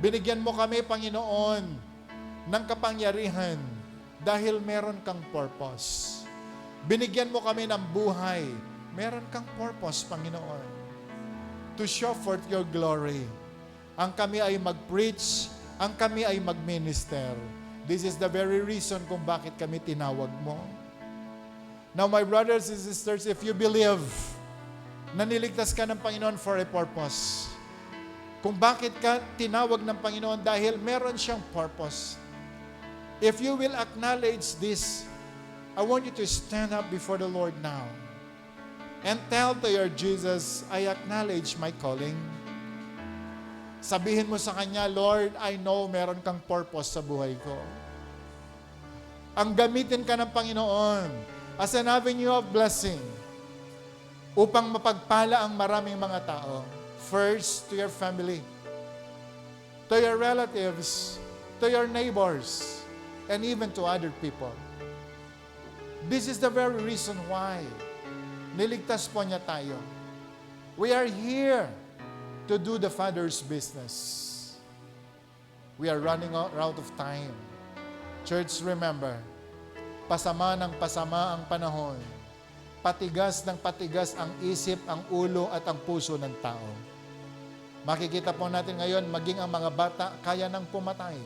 Binigyan mo kami, Panginoon, ng kapangyarihan dahil meron kang purpose. Binigyan mo kami ng buhay. Meron kang purpose, Panginoon. To show forth your glory. Ang kami ay mag-preach, ang kami ay mag-minister. This is the very reason kung bakit kami tinawag mo. Now, my brothers and sisters, if you believe na niligtas ka ng Panginoon for a purpose, kung bakit ka tinawag ng Panginoon dahil meron siyang purpose, if you will acknowledge this, I want you to stand up before the Lord now and tell to your Jesus, I acknowledge my calling. Sabihin mo sa Kanya, Lord, I know meron kang purpose sa buhay ko. Ang gamitin ka ng Panginoon as an avenue of blessing upang mapagpala ang maraming mga tao. First, to your family, to your relatives, to your neighbors, and even to other people. This is the very reason why niligtas po niya tayo. We are here to do the Father's business. We are running out of time. Church, remember, pasama ng pasama ang panahon. Patigas ng patigas ang isip, ang ulo at ang puso ng tao. Makikita po natin ngayon, maging ang mga bata, kaya nang pumatay.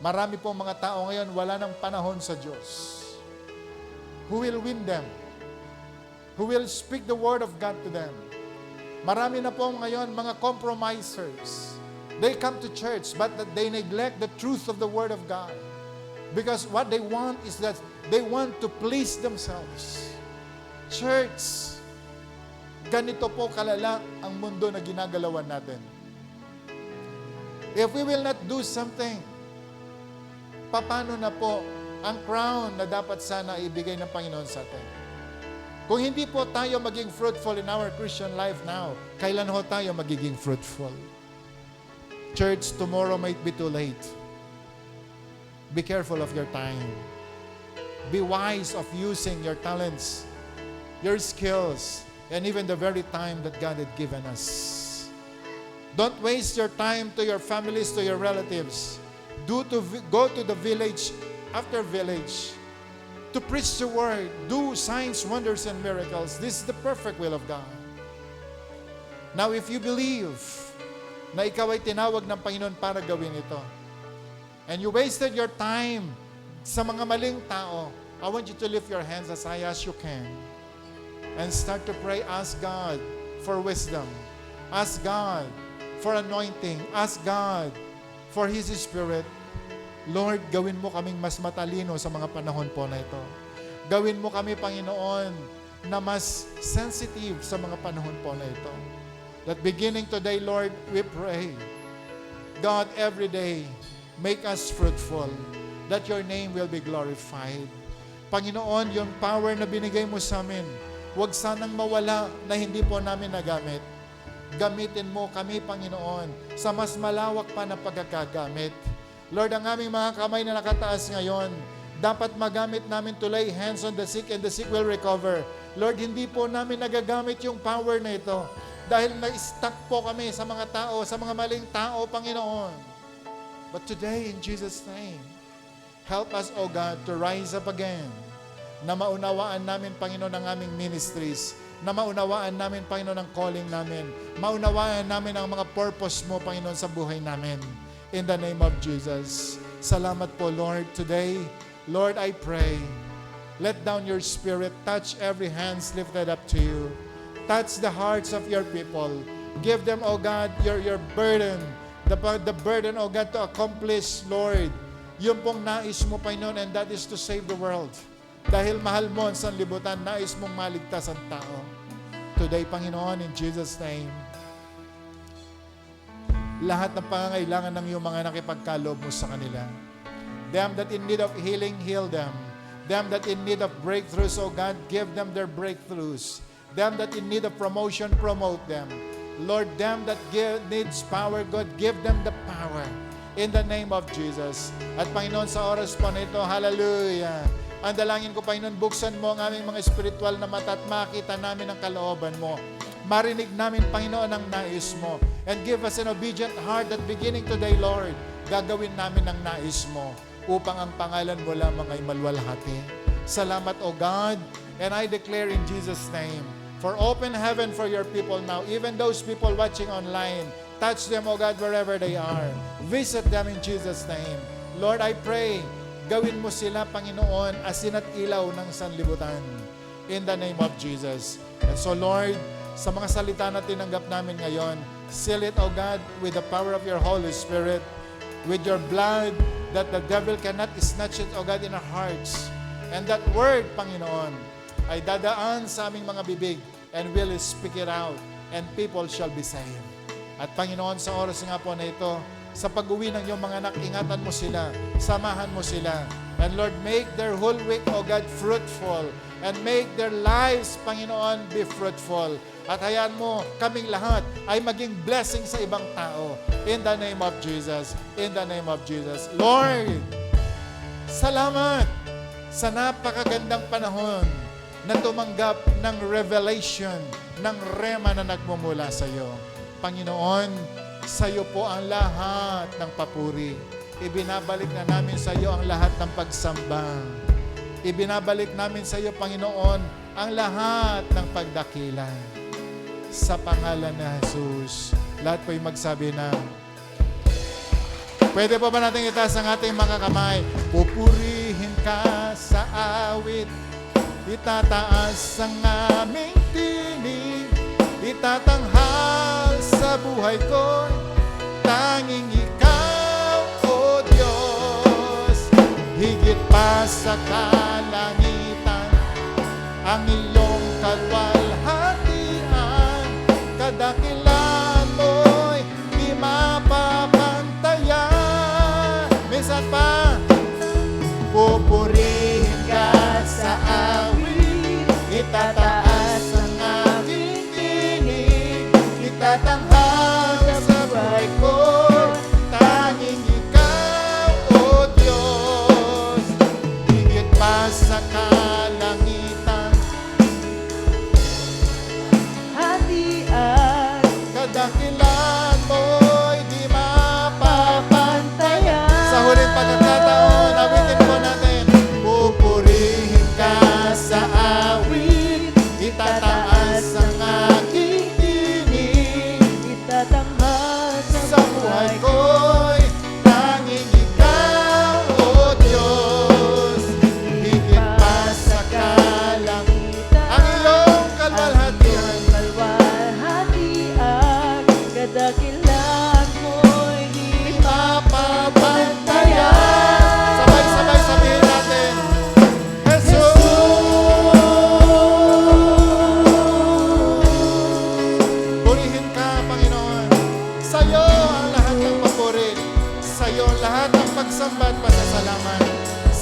Marami po mga tao ngayon, wala ng panahon sa Diyos. Who will win them? Who will speak the word of God to them? Marami na po ngayon mga compromisers. They come to church, but they neglect the truth of the word of God. Because what they want is that they want to please themselves. Church, ganito po kalala ang mundo na ginagalawan natin. If we will not do something, paano na po ang crown na dapat sana ibigay ng Panginoon sa atin? Kung hindi po tayo maging fruitful in our Christian life now, kailan ho tayo magiging fruitful? Church, tomorrow might be too late. Be careful of your time. Be wise of using your talents, your skills, and even the very time that God had given us. Don't waste your time to your families, to your relatives. Go to the village after village to preach the word. Do signs, wonders, and miracles. This is the perfect will of God. Now, if you believe na ikaw ay tinawag ng Panginoon para gawin ito, and you wasted your time sa mga maling tao, I want you to lift your hands as high as you can and start to pray. Ask God for wisdom. Ask God for anointing. Ask God for His Spirit. Lord, gawin mo kaming mas matalino sa mga panahon po na ito. Gawin mo kami, Panginoon, na mas sensitive sa mga panahon po na ito. That beginning today, Lord, we pray, God, every day, make us fruitful, that your name will be glorified. Panginoon, yung power na binigay mo sa amin, huwag sanang mawala na hindi po namin nagamit. Gamitin mo kami, Panginoon, sa mas malawak pa na pagkakagamit. Lord, ang aming mga kamay na nakataas ngayon, dapat magamit namin to lay hands on the sick and the sick will recover. Lord, hindi po namin nagagamit yung power na ito dahil na-stuck po kami sa mga tao, sa mga maling tao, Panginoon. But today, in Jesus' name, help us, O God, to rise up again, na maunawaan namin, Panginoon, ang aming ministries, na maunawaan namin, Panginoon, ang calling namin, maunawaan namin ang mga purpose mo, Panginoon, sa buhay namin. In the name of Jesus. Salamat po, Lord, today. Lord, I pray, let down your Spirit, touch every hands lifted up to you. Touch the hearts of your people. Give them, O God, your burden, the burden, O God, to accomplish, Lord, yung pong nais mo, Panginoon, and that is to save the world. Dahil mahal mo ang sanlibutan, nais mong maligtas ang tao. Today, Panginoon, in Jesus' name, lahat ng pangangailangan ng iyong mga nakipagkaloob mo sa kanila. Them that in need of healing, heal them. Them that in need of breakthroughs, O God, give them their breakthroughs. Them that in need of promotion, promote them. Lord, them that needs power, God, give them the power. In the name of Jesus. At Panginoon, sa oras po na ito, hallelujah. Ang dalangin ko, Panginoon, buksan mo ang aming mga spiritual na mata at makita namin ang kalooban mo. Marinig namin, Panginoon, ang nais mo. And give us an obedient heart that beginning today, Lord, gagawin namin ang nais mo upang ang pangalan mo lamang ay maluwalhati. Salamat, O God. And I declare in Jesus' name, for open heaven for your people now, even those people watching online, touch them, O God, wherever they are. Visit them in Jesus' name. Lord, I pray, gawin mo sila, Panginoon, asin at ilaw ng sanlibutan. In the name of Jesus. And so, Lord, sa mga salita na tinanggap namin ngayon, seal it, O God, with the power of your Holy Spirit, with your blood, that the devil cannot snatch it, O God, in our hearts. And that word, Panginoon, ay dadaan sa aming mga bibig, and we'll speak it out, and people shall be saved. At Panginoon, sa oras nga po na ito, sa pag-uwi ng iyong mga anak, ingatan mo sila, samahan mo sila. And Lord, make their whole week, O God, fruitful. And make their lives, Panginoon, be fruitful. At hayaan mo, kaming lahat ay maging blessing sa ibang tao. In the name of Jesus. In the name of Jesus. Lord, salamat sa napakagandang panahon na tumanggap ng revelation, ng rema na nagmumula sa iyo. Panginoon, sa iyo po ang lahat ng papuri. Ibinabalik na namin sa iyo ang lahat ng pagsamba. Ibinabalik namin sa iyo, Panginoon, ang lahat ng pagdakila. Sa pangalan ni Jesus, lahat po'y magsabi na, pwede po ba natin itaas ang ating mga kamay? Pupurihin ka sa awit, itataas ang aming tinig, itatanghal sa buhay ko, tanging ikaw, O Diyos. Higit pa sa kalangitan, ang iyong kalwalhatian, kadakilan mo'y di mapapantayan. Minsan pa, pupurihin ka sa awit, itataas ang aking tinig, itatanghal sa buhay ko, tanging ikaw, O Diyos. Higit pa sa kalangitan,
hatian,
kadakilan mo'y di mapapantayan. Sa huling pagkakataon, awitin po natin. Pupurihin ka sa awit, itataas ang aking tinig,
itatanghal
sa buhay ko'y tanging ikaw, O Diyos.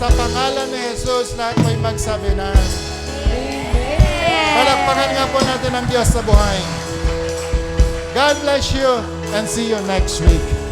Sa pangalan ni Jesus, lahat mo'y magsabi na. Palakpakan nga po natin ang Diyos sa buhay. God bless you and see you next week.